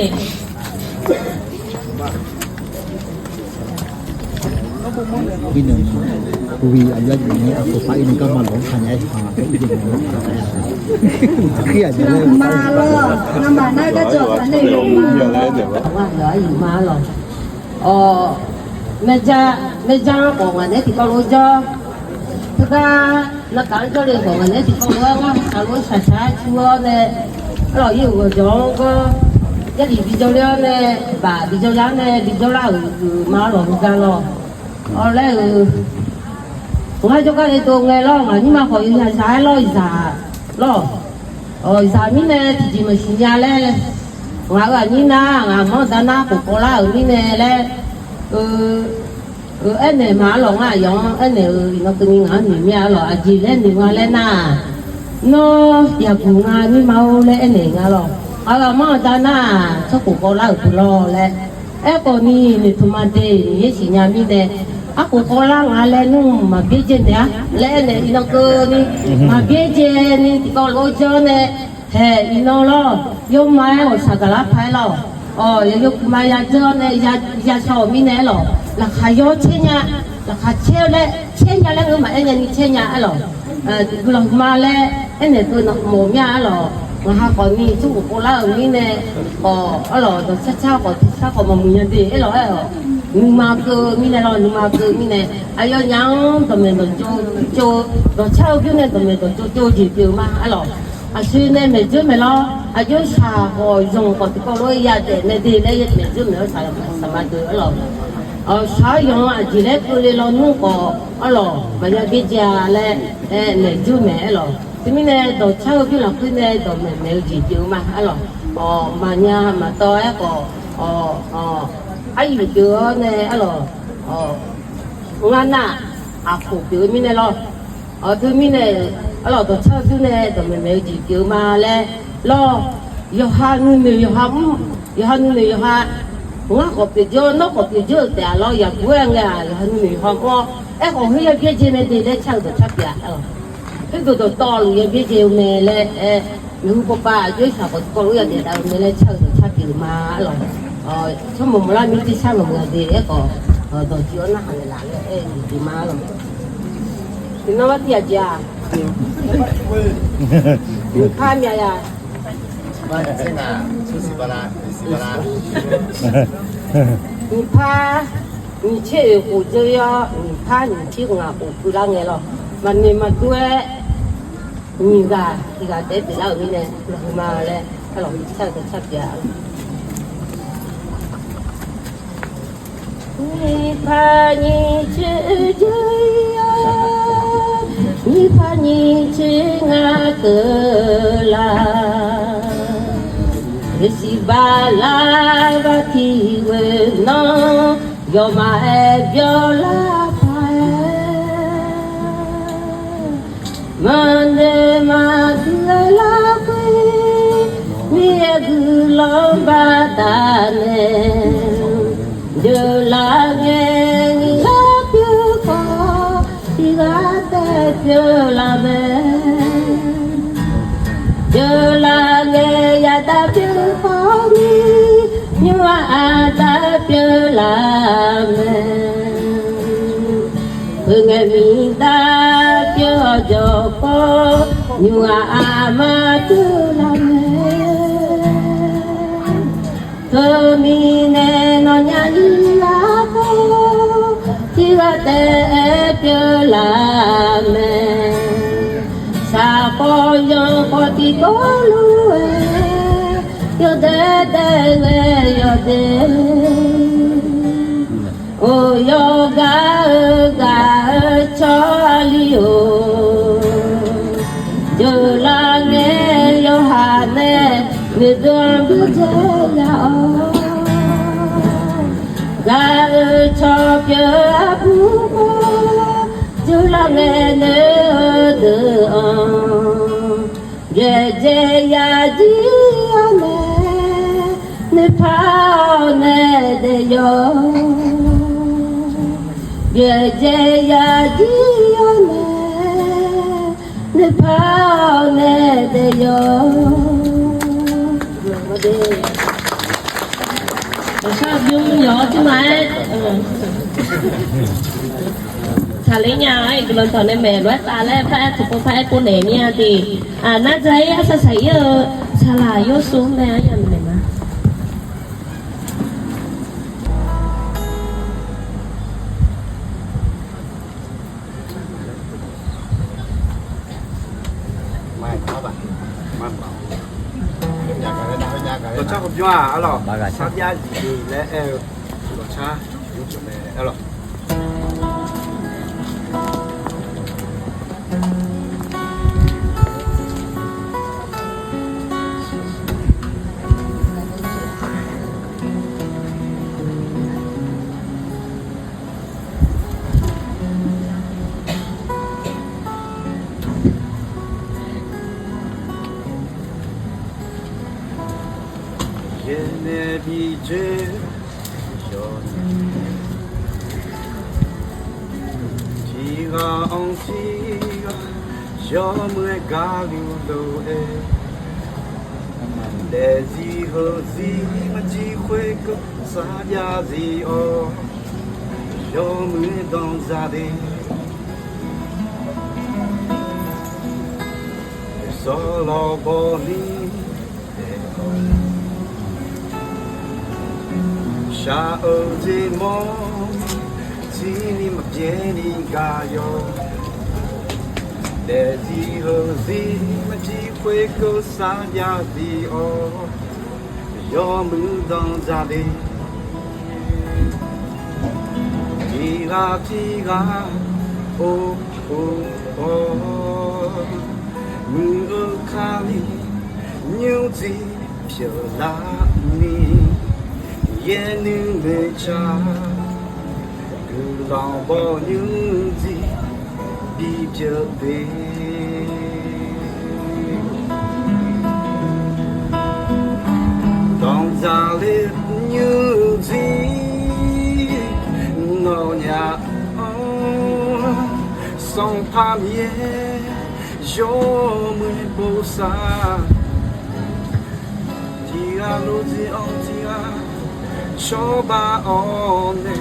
Kuwi aja ini aku pak ini kan malu hanya ini kia jeมา了那么那个就反正有嘛ว่าเหลืออยู่มาหรอแม่จ้าของวันนี้ที่เขารู้จ้าทุกการนักการเจ้าเรื่องของวันนี้ที่เขารู้ว่าเขารู้ช้าๆชัวร์เนี่ยเราอยู่กับจ้องก็จะดีบิจารณ์เนี่ยบ่าบิจารณ์เนี่ยบิจารณ์มาหรอกันหรอแล้วว่าจะก็ไอ้ตัวไงล่ะนี่มาขออยู่ช้าๆล่ออีสาล่อsa mi ne ti ma signale nga ga ni na nga mo da na ko ko la ni ne le ene ma lo nga yo ene no tu nga ni mi a lo a ji le ni nga le na no ya ku nga ni ma o le ene nga lo a ga mo da na so ko ko la ku lo le e ko ni tu ma de ni si nya mi de aku kolang ale nu ma beje ya le ne ino ko ni ma beje ni ko lo jo ne he ino lo yo mai o sagala phai lo yo mai ya jo ne ya so mi ne lo la kha yo chenya la kha che le chenya le ma ene ni chenya lo lo ma le ene to no mo mya lo ma ha ko ni chu ko la ni ne lo to cha ko ma mu nya de lo ma cơ mi này lo ma cơ mi này ai yo nhang tụi mình cho chao cái này tụi mình cho gì kiểu mà alo xuyên này mình chưa mình lo yo xa hồi dùng còn có lối ya để này đi lấy mình chưa mình xài mà được alo xa dùng chỉ lấy tôi lo nu có alo mà ya biết ya lấy này chưa mình alo thì mi này đồ chao cái là cái này tụi mình gì kiểu mà alo mà nha mà tôi có aiอยู่เยอะเนี่ยงานน่ะผูกเยอะมีเนี่ยคือมีเนี่ยตัวเช่าที่เนี่ยตัวมันไม่จีเยอะมาแล้วยอดนู่นนี่ยอดงาก็เปเยอะนกก็เปเยอะแต่เราอยากเว้งเลยยอดนู่นนี่ยอดก็ของเฮียเพี้ยเจเนี่ยได้เช่าตัวชักยาที่ตัวต่อเลยเพี้ยเจเนี่ยเลยมีผู้ป้าช่วยสาวก็รู้อย่างเดียวเราเนี่ยเช่าตัวชักยามา처음 몰라 밑에 사는 거야 되고 더 지원나 하는 날에 이 말로 이놈아티야지야 이 카미야야 맞잖아 수시바라 이파 이 체에 고저야 이파 이 지구가 고꾸랑해로 만니 마두에 이가 때들라 의미네 그말에 알로 차도 찾자你怕你只这样，你怕你只那个啦，是巴拉巴提维诺，有马爱表拉拍，曼德马格拉贵，你也个老巴达呢。de la mer la più forte de la mer de la mer ya da più forte you are da più la mer pengen minta più joko you are ma più la mer Termine no nyanyi lako Tira te più la me Sapo yon poti kolue Yo de O yo ga cho alio Yo la ne yo hane Me dois bouger Gare chopie pour Je la mène dehors Je ya di yo ye je ya ji yo ne pa ne de yo sao dung nhỏ chứ mà thà lấy nhà ấy cái lần thằng này mẹ nói ta lấy phải chụp phải cô nể nha thì nó giấy sao sấy sao là vô xuống đây ấy anh mẹ má Lo cha không doa alors sa dia di le lo cha yo cho me alors Yo me galio lo les hijos y machi juego sadia zi o yo me dans zade solo boni sha o zi mo ti ni ma bien ni ga yo des hijos y machi juego sadia zi o yo me dans zade tiga oh oh oh mưa kali nhiều gì phiêu lãng mi yên như người cha từ lòng bao những gì đi trở về trong gia liệt như gì nó nhà sông pha mía gió mưa bầu xa tia lô gì ông tia cho ba ông nè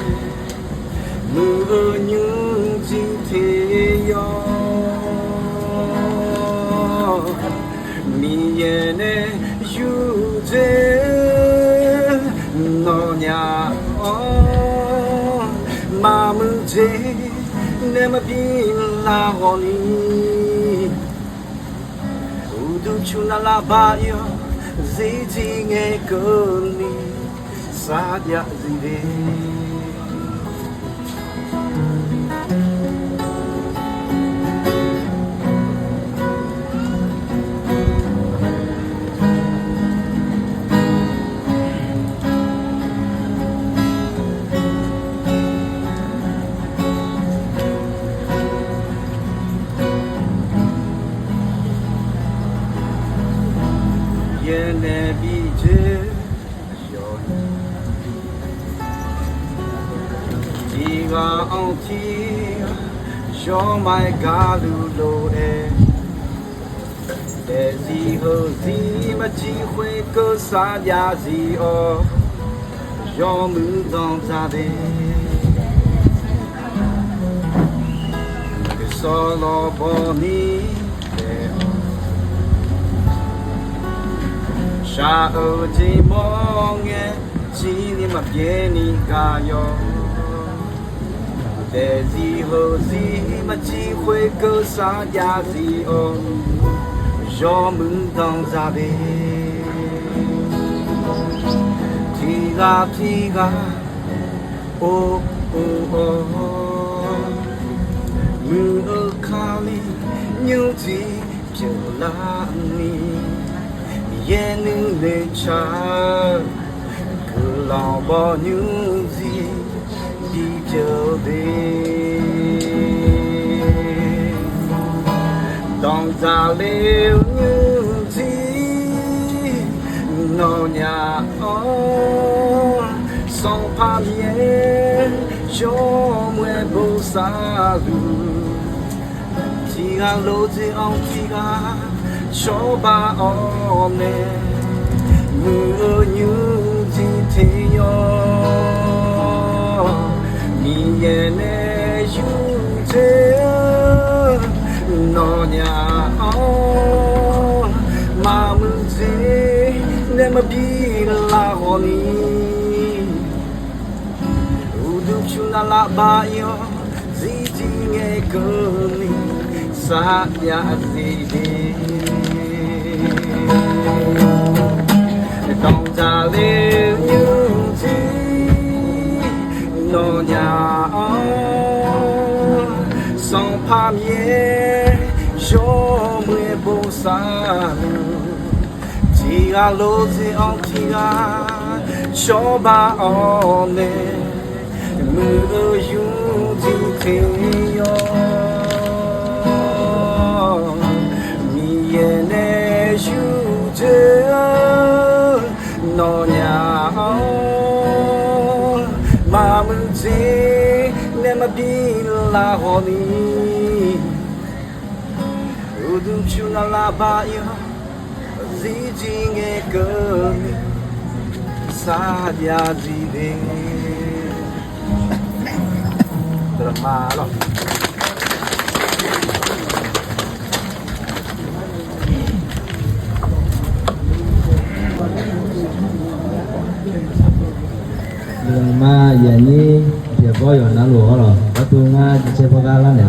mưa những gì thế yo mi nè yu dê nó nhà mà mưa dê nè mà bin la honi udu chuna la ba yo ziti nghe cơn ni sa dia gì đi ne bi je yo tiga on ti yo mai galu lo des hijos y machi juego sadia zi o yo me dans zade solo boni Cha ở chỉ mong nghe chỉ ni mà bien ni ga yo để gì hơ gì mà chỉ khuê cơ xa ya gì o gió mừng đông ra đi thì ga ô mưa ở khali như gì chờ là ni yên lệ cha cứ lòng bao nhiêu gì đi trở về đồng ra liều như gì nó nhà sông pha 我不杀戮，只要路子昂提个，说把我们没有今天哟，你也能有这那样马木子，那么比拉和你。na la ba yo zi ji nge ko ni sa ya zi de tong za le yu ji no nya song pa mie yo mwe bo sa ji ga lo zi on ti ga sho ba on ne mơ yu ji te yo mi ye ne yu je no nya ma mu ji ne ma bi la ho ni u du chu na la ba yo ji ji nge ko ni sa ya ji deมาหรอมาอย่างนี้เดี๋ยวก็อยู่นะหลวงหรอประตูงาจะใช้พวกอะไรเนี่ย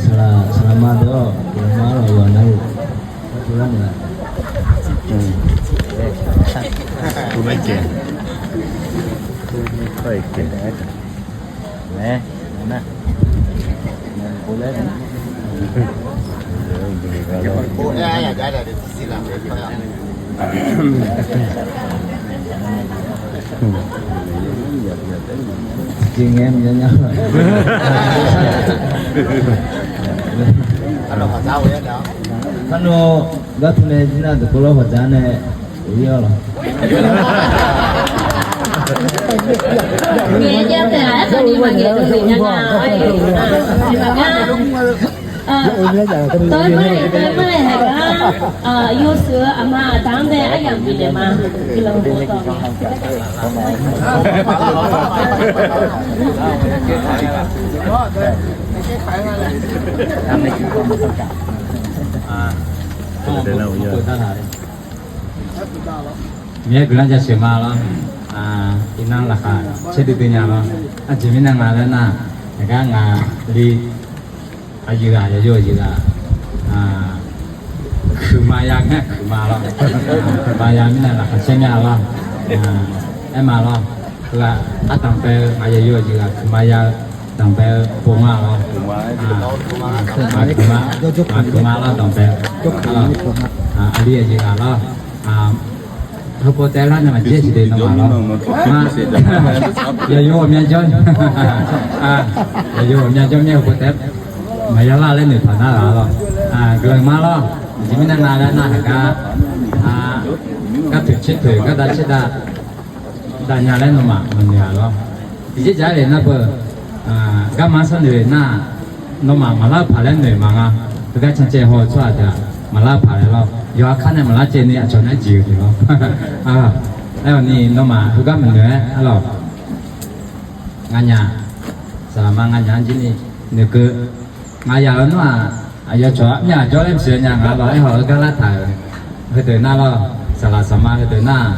selama do selama lo na bulan lah tu mai ke tu mai ke nè nè boleh boleh ya ada di sisi lah Jing em nhau nhau rồi. Kalau Phật giáo vậy đó. Kano gắt này chỉ là được lo Phật giáo này yêu rồi. Nghe chưa thế à? Sao đi mà nghe từ nhà nào? Tới mới này hả? Yêu sữa mà tám đây ai làm gì để mà cái lòng của tôi. Mẹ cứ làm cho mà lo, inang là cả, chơi đi nhà lo, chỉ mình đang làm na, cái ngà đi, gì là gì là, khử ma yang nghe khử ma lo, ma yang mình là chơi nhà lo, em mà lo, là tặng về gì là khử ma yang tặng về buông ma lo, khử ma lo tặng về, đi gì là lo, hotel lah nama je sih nama lo, ya yo mian jon, ya yo mian jon ni hotel, maya lah le ni thana lah lo, gelang ma lo, jadi mana nala na ka thực ka dah ceda, dah nyala nama mania lo, jadi jadi na per, ka masa ni na, nama malah paling ni manga, kita cance ho cua ada, malah paling lo. Yo akan yang melajar ni acuan aja gitu loh. Lewat ni nama juga menurut lo nganya selama nganya ni neke ngaya lo ayo coba jual misalnya ngalo hal galat hal itu na lo salah sama itu na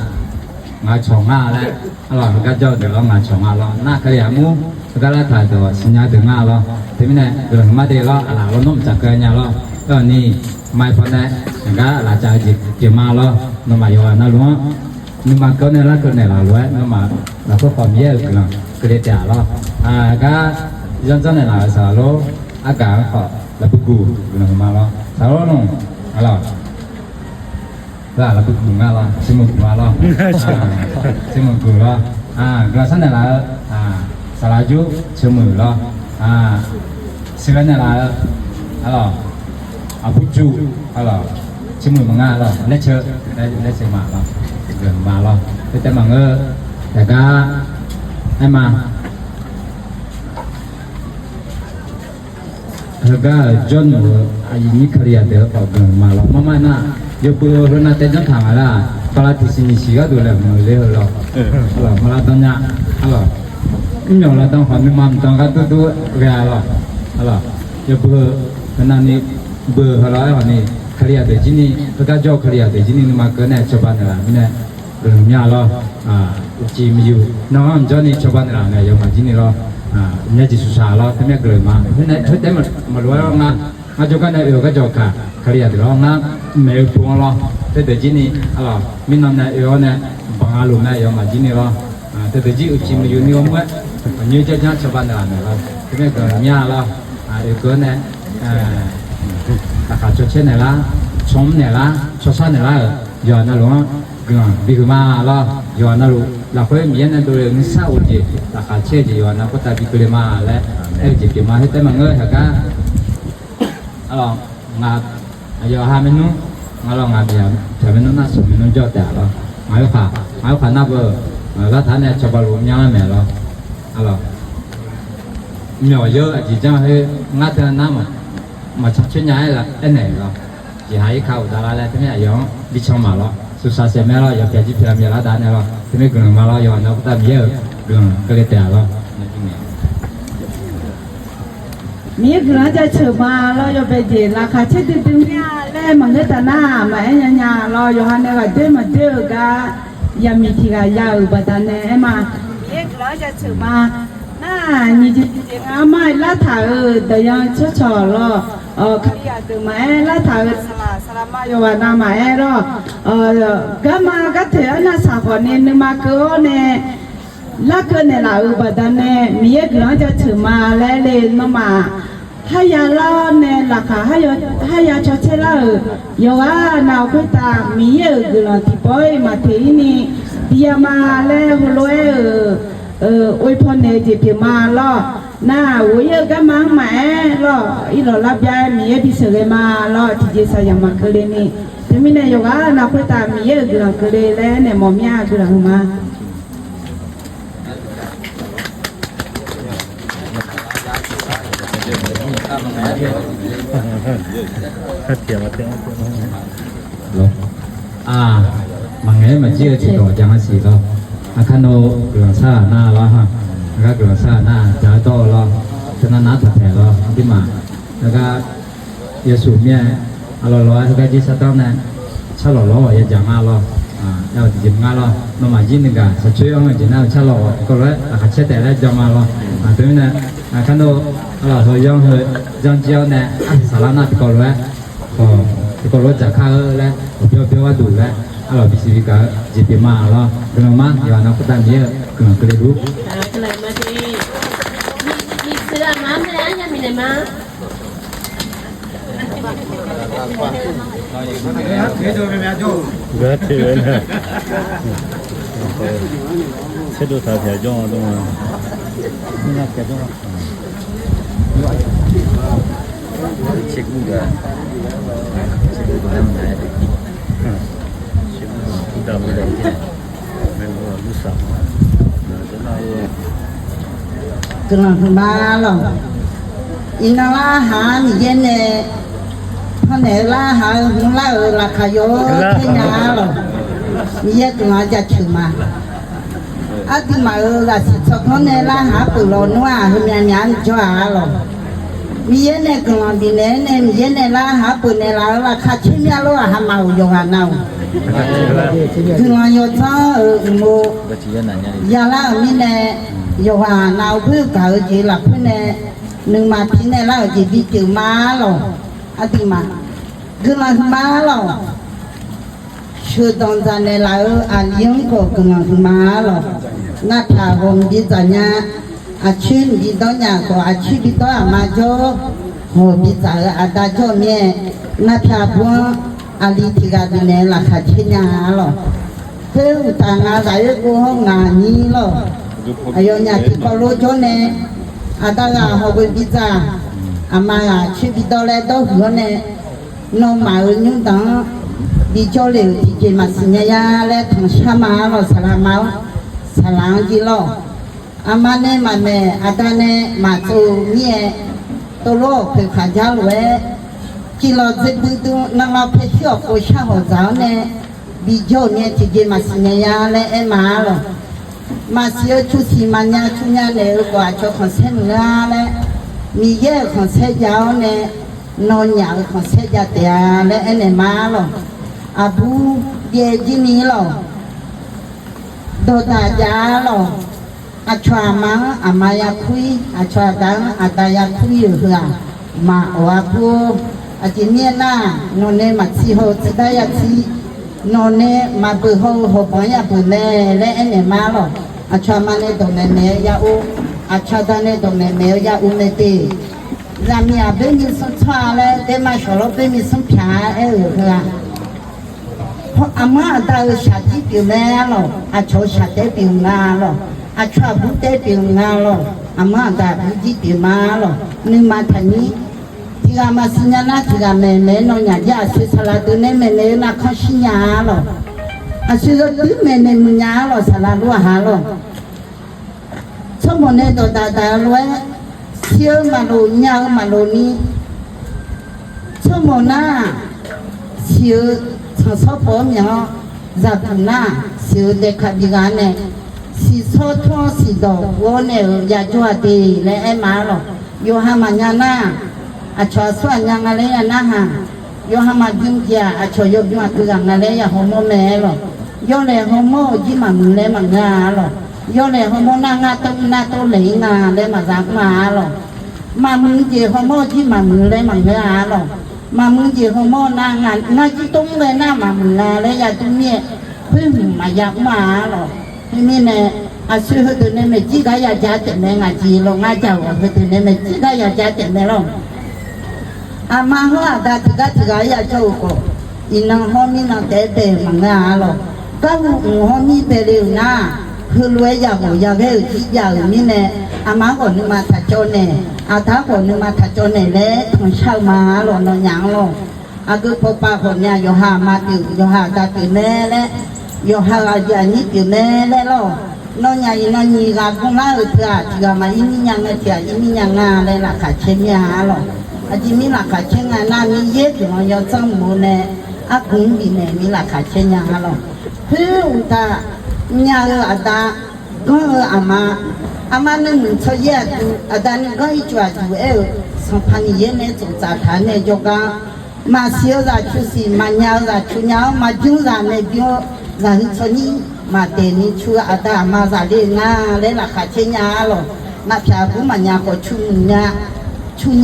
ngacong le lo mereka jual tu lo ngacong lo na kaliamu galat hal tu sinya dengar lo tapi ni belum mati lo ala lo nom cakanya lo ni mai pun enggak lah caji cuma lo nama yo na lo nama kau ni lah lo nama lah kau pamye lah kerja lo agak jangan ni lah selalu agak kau lah buku nama lo selalu no lo lah buku lo semua lo semua lo gelas ni lah salaju semua lo sekarang ni lah alors à bút chu alors chứ mười mà nga rồi lấy chơi lấy xe mà rồi gần mà rồi thếแต่mà ngơแต่ก็ให้มาก็จนอายุนี้เคลียร์เดี๋ยวเอาgần mà rồi màน่ะยกตัวเราน่ะแต่จังถามอะไรปลาที่สิสิก็ดูแลมันเลยเหรอalorsมาตอนเนี้ยalorsนี่เราต้องฟังมั่มต้องก็ตัวเรียเหรอalorsยกตัวขณะนี้เบอร์อะไรวะนี่เคลียร์เดี๋ยวจีนี่ประกาศจอเคลียร์เดี๋ยวจีนี่มาเกินเนี่ยชาวบ้านอะไรนี่เนี่ยเรื่องนี้เหรอจีมีอยู่น้องจอนี่ชาวบ้านอะไรเนี่ยยังมาจีนี่เหรอเนี่ยจีสุสานเหรอที่เนี่ยเกิดมาเนี่ยชุดเต็มมาล้วนแล้วนะมาจอกันเนี่ยก็จอค่ะเคลียร์เดี๋ยวนะไม่พวงเหรอแต่เดี๋ยวจีนี่เหรอมีน้องเนี่ยเนี่ยบางอาลุเนี่ยยังมาจีนี่เหรอแต่เดี๋ยวจีจีมีอยู่นี่ว่าเมื่อเนี่ยจะเนี่ยชาวบ้านอะไรเนี่ยที่เนี่ยเกิดเนี่ยเหรอเกิดเนี่ยราคาชุดเช่นไหนล่ะชมไหนล่ะชดใช้ไหนล่ะย้อนนั่นหรอบิกมาล่ะย้อนนั่นหรอเราเคยมีนั่นตัวนิสัยอุจิราคาเช่นย้อนนั่นก็แต่บิกเลยมาและจิบิมาให้แต่มันเงยฮะก็งาย้อนหาเมนูงาเดียวแต่เมนูน่าสมเมนูยอดแต่ละหมายว่านับแล้วท่านเนี่ยชาวบ้านรู้ยังไงล่ะเหนียวเยอะจีจ้าให้งาเท่านั้นmà chắc chuyên nhà là cái này rồi chỉ hai khâu đó là thế này giống đi trong mà lo sự sa sẽ mẹ lo giờ phải chỉ làm giờ đá này lo thế này gần mà lo giờ nó cũng tạm nhiều gần cái tẻ loมีเกลือจะเชื่อมาเราอยู่ไปจีราคาเช็ดตึงเนี่ยแล่มันก็ตาหน้ามาไอ้ยาเราอยู่หันเนี่ยก็เจอมาเจอกันยามีที่ก็ยาวบัดนั้นมามีเกลือจะเชื่อมาน่านี่จริงๆไม่ละถ่ายแต่ยังชั่วชอรอขยันตัวมาละถ่ายสลามาอยู่ว่าน้ามารอก็มาก็เถอะน่าสักคนนึงมาเกินเนี่ยละเกินเนี่ยเราบัดนั้นเนี่ยมีเกลือจะถือมาแล้วเลยมาให้ยาล้อเนี่ยราคาให้ยาชดเชยแล้วอยู่ว่าเราคุยตามีเกลือที่ปล่อยมาที่นี่เดียมาแล้วหัวเลยอวยพรเนี่ยจะเพียมาล่อหน้าหัวเยอะก็มังแม่ล่ออีหล่อรับยายมีพิเศษมาล่อที่จะใส่ยามาเกลือนี่ที่มีเนี่ยอยู่ว่าเราคุยตามีเยอะเกลือเกลือแล้วเนี่ยมอมยาเกลือมาบางแง่มาเชื่อที่ต่อจังสีเราอาคารโนเกลือซ่าหน้าละฮะแล้วก็เกลือซ่าหน้าจ่ายต่อละฉะนั้นนัดแถวละที่มาแล้วก็ยาสูบเนี่ยอร่อยร้อยแล้วก็จีสต๊อกเนี่ยชะลอร้อยอย่างงาละแล้วจีบงาละมามาจีนกันสักช่วยเอาเงินจีน่าชะลอก็เลยอาคาเช็ดแต่แล้วจังมาละตรงนี้เนี่ยอาคารโนอร่อยเขาย่องเขาย่องเจียวเนี่ยสารนัดก็เลยก็รถจากข้าวแล้วเบี้ยวว่าดูแล้วalors bisibika jipi ma alors vraiment il y en a pas tant mieux que les groupes ni sera mam la nya minema c'est de ça c'est genre donc check juga kita boleh memang lusa Trường ba rồi, in la hà thì dân này, hôm nay la hà cũng là khai vô thế nhà rồi, bây giờ nói cho chừng mà, thì mà là sao hôm nay la hà từ lâu nữa hôm nay nhắn cho hà rồi, bây giờ này cũng làm gì này bây giờ này la hà từ này là khai chim nhà luôn hà màu vô hà nào.คือว่าโยธาโมยาลามีแน่โยหาเราเพื่อเกิดจีหลักเพื่อแน่หนึ่งมาที่แน่แล้วจีบิจือมาหรออธิมาคือเรามาหรอชื่อตอนจันในเราอาเลี้ยงก็คือเรามาหรอนักพาหงจีจันยาอาชื่นจีต้นยาก็อาชื่นจีต้นมาโจโหจีจ่าอาดาโจเนี่ยนักพาพวกali tiga dine la khachinya lo te utanga dai ko nga ni lo ayo nya ti ko lo jone adaga ho go biza 阿妈啊，去比到来到河呢，弄马儿牛当，比较了提前嘛是呢呀，来同下马了，啥啦毛，啥啦几咯。阿妈呢嘛呢，阿达呢嘛做面，多咯去看家路诶，几咯这不都那个拍小过下好早呢，比较呢提前嘛是呢呀，来挨马了。嘛是要出去嘛呀，出呀来个就看什么啊嘞？米也看菜椒呢，农业看菜椒的啊嘞，安尼嘛咯。阿不也今年咯，到大家咯，阿传嘛阿妈呀开，阿传当阿大呀开去啊，嘛阿不阿今年呐，农年嘛之后自大呀之，农年嘛不好好朋友不呢嘞，安尼嘛咯。อาชามาเนตรงเนยาอูอาชาดาเนตรงเนยาอูเนตีรามีอาเบมีสุนทราเลเดมาชโลเบมีสุนพาเออค่ะเพราะอามาตาชาติปิวแม่หรออาโชชาเตปิวงาหรออาชาบุเตปิวงาหรออามาตาบุจิปิวมาหรอนึมาทันนี้ที่รามาสิญญาณที่ราเมเมนอยากยาสิสลาตุเนเมเนนาคชิญาหรออาศิรตุเมเนมุญาหรอสลาลัวหาหรอสมมุติตาตาลวยเชื่อมาโลญามาโลนี้สมมุติน่ะเชื่อทางสปอมยาจับน่ะเชื่อเด็กบิกาเนสิโซทอสิดอวเนยาจวดีเลไอมาหรอโยหามาญานะอาชอสวนยังอะไรนะฮะโยหามาจิงจาอาชอยบมาคือยังอะไรยาโฮโมแม่หรอโยเลโฮโมจิมามุเลมังงาหรอโยเลโฮโมนางาตนาโตเลงาเลมาจากมาหรอมามึงเจโฮโมที่มามึงเลมังงาหรอมามึงเจโฮโมนางานาจิตงเลยนะมามึงลาเลยยาตุเมียเพิ่งมาอยากมาหรอที่นี่เนี่ยอาชื่อเฮตุเนี่ยไม่จีกายาจาเต็มเลยงาจีลงงาเจ้าเฮตุเนี่ยไม่จีกายาจาเต็มเลยหรออามาหัวดาติกาติกายาเจ้าก็อินังฮอมีนังเตเตมังงาหรอก็หูฮอมีเปเร็วนะคือรวยอยากอยากให้ที่อยากนี่เนี่ยอามาคนนึงมาถัดโจนเนี่ยอาท้าคนนึงมาถัดโจนเนี่ยแล้วของเช่ามาหล่นหยังหล่นอาคือพอป้าคนเนี่ยโยหามาติโยหาตาติแม่และโยหาอาจารย์นี่ติแม่และหล่นน้องใหญ่น้องยี่กาคงล่าเถื่อที่มาอิมิยังเถื่ออิมิยังงาเลยราคาเชียหล่นอาจิมีราคาเชียงานามีเยอะถึงยอดจังมูเนี่ยอากุงบีเนี่ยมีราคาเชียหล่นเพื่ออุตาญาอาตาก็อามานึงชอยะดูอาตานี่ก็อีจวดดูสัมพันธ์เยเนี่ยจงจาฐานเนี่ยจกามาเสียราชุสีมาญาราชุญามาจุราเนี่ยบิโอราชนี่มาเตนี่ชูอาตามาซาเลนาเลราคาเชญาหรอนับชาบุมาญาก็ชุ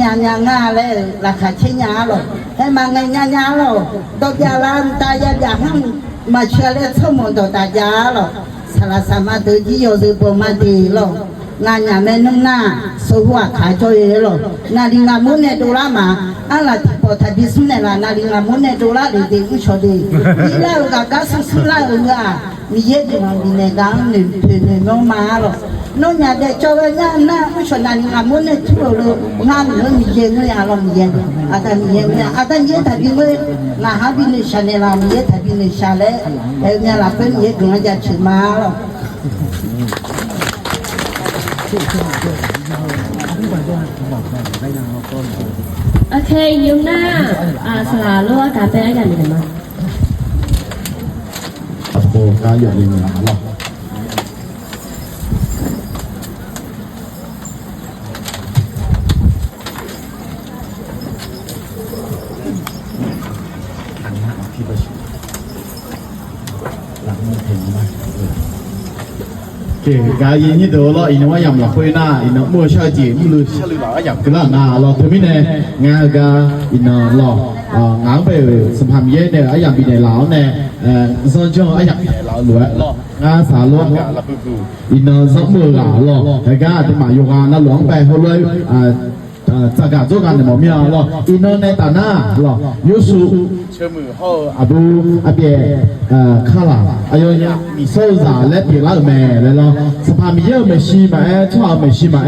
ญาญางาเลราคาเชญาหรอให้มาไงญาหรอดอกยาลานตายาอย่าหังมาเชื่อเลยสมองตาจาหรอสารสามารถที่โยดูปมาดีหรองานอย่างแม่นุ่งหน้าสวัสดิ์ขายจอยหรอนาดิงามุนเนดูละมาอะไรที่พอทัดสุนเนล่ะนาดิงามุนเนดูละดีดีผู้ชดีนี่แล้วก็การสุละเอื้อมีเยอะจังมีในดังหนึ่งเป็นน้องมาหรอน้องอยากได้จอยงานหน้าผู้ชนาดิงามุนเนทั่วโลกงานเรื่องมีเยอะเลยอารมณ์เยอะอาจารย์มีเยอะเนี่ยอาจารย์เยอะทัดเลยนาฮาบินชาเนลามีเยอะทัดบินชาเลเนี่ยละเป็นเยอะถึงจะชิมมาหรอโอเคยุงหน้าสลาลัวกาเต้กันดีมั้ยโอ้กาอยู่ในหรอกายนี่ตัวเราอินว่าอย่างเราคุยหน้าอินมัวชาจีมุลุชลุเราอย่างกระนาเราทำไม่เนี่ยงากาอินเรางานไปสัมพันธ์เยอะเนี่ยอย่างปีในเราเนี่ยส่วนช่วงอย่างปีในเราหลวงงานสารล้วนกับเราอินสมุนเราแต่ก็ที่มาอยู่งานนั่นหลวงไปเขาเลยจากการ做การในหมู่เมียเราอินในตาหน้าเรายุสุ มือห่ออาบูอาเบียข้าล่ะอายอยามีโซซาและเปียละแม่แล้วเนาะสภามีเยอะไม่ชีมาชอบไม่ชีมา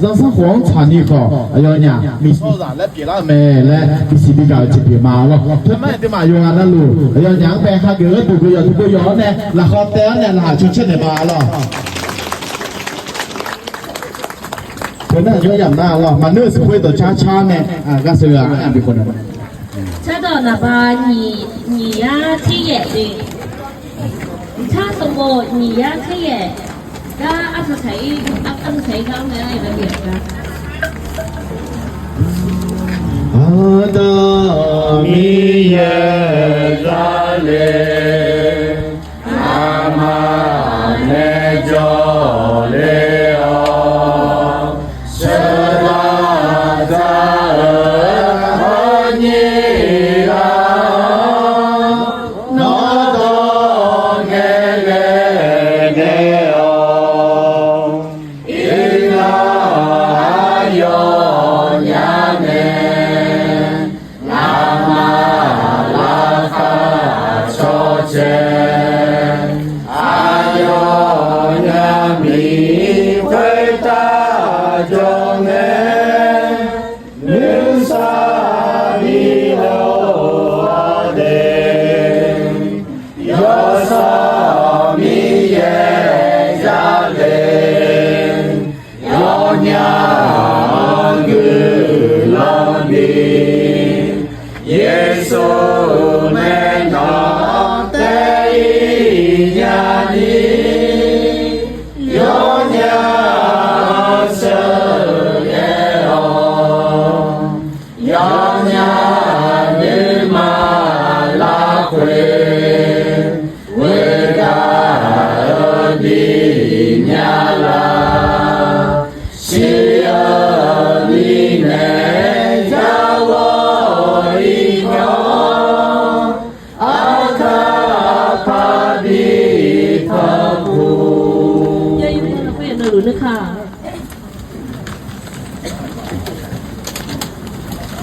รังสังหวงชานี่ก็อายอยามีโซซาและเปียละแม่และพิสิบิกาจิเปียมาเนาะทำไมที่มาอยู่งานนั่นลูอายอยาไปหาเกิดดูกุยดูกุยเนี่ยละครเต้เนี่ยละชุดเช่นเนี่ยมาเนาะคนนั้น就养大了，嘛那是会的叉叉呢，干什么啊？别คนนั้น知道那吧？你呀，听也的，你唱什么？你呀，听也，那阿是谁？阿是谁讲的？有没有的？阿达米耶扎勒，阿玛内加勒。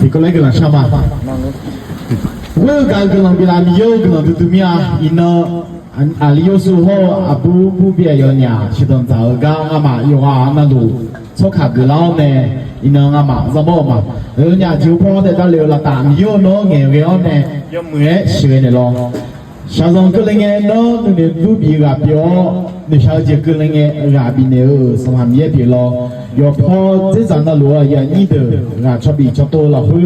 Nikolai gelang sama. Welga gelang bilang yo gelang tutumia ino alio suho abu bubia yonya sidon tao ga ngama yo na lu soka gelang ne ino ngama zabo ma yonya jiu po de da liu la ta yo no nge ge on ne yo mue shwe ne lo sha zong ge leng ne no ne du bi ga pyo ne sha je ge leng ne ga bi ne so ma mie bi lo yo po zhe zang da lu ya ni de ga cho bi cho to la hu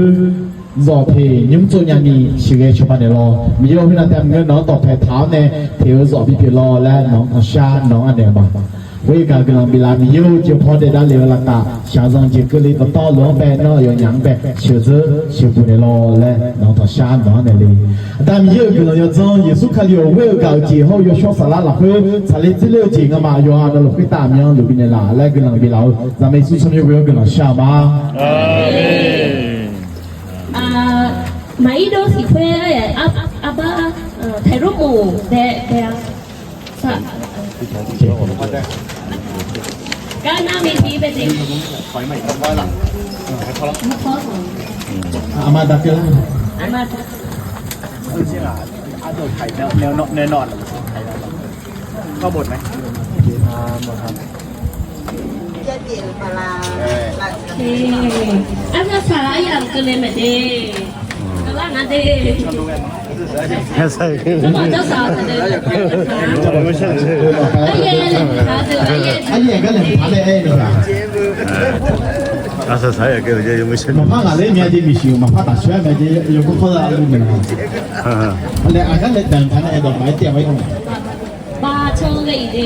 do thì những chỗ nhà ni chỉ cái cho bạn để lo bây giờ khi nào tìm người nó tọt phải tháo này thì rõ bị lo là nó xa nó anh em mà với cả cái lòng bị làm nhiều chỉพอได้ได้เลยละตาชาวจงจะก็เลยต่อหลวงไปเนาะอย่างยังไปเชื่อเจอเชื่อผู้ในรอและน้องต่อชาน้องในเลยแต่มีเยอะก็เราจะจงเยซูคริสต์เวลกับจีเขาอยู่ช่วงสละหลักคือสละที่เลี้ยวจริงอ่ะมาอยู่อ่ะเราคุยตามยังหรือเป็นอะไรและก็เราไปเราจะไม่สู้ชมเวลก็เราชามาอาเมนmấy đứa thì khoe ba thầy rút mù để sao cái nào mình bị bệnh gì mà đặc biệt màแน่นอนเข้าบทไหมจะเปลี่ยนปลาอันนั้นสาระอย่างกันเลยไหมเด้ล่างอันเด้ใช่ก็บอกเจ้าสาวแต่เด้ไม่ใช่ไอ้เย็นค่ะเด้อไอ้เย็นก็เลยพาได้เลยล่ะอาศัยก็เลยยังไม่ใช่มาพาอะไรเมียดีมีชิวมาพาตัดเชื้อเมียดีอยู่ก็เขาเอาลูกมันอะไรอาการเล็กดังพันไอ้ดอกไม้เตรียมไว้ตรงไหนบ้าเชิงเลยดิ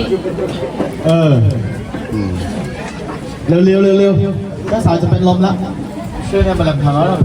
เร็วเจ้าสาวจะเป็นลมแล้วช่วยในบัลลังก์ทางแล้ว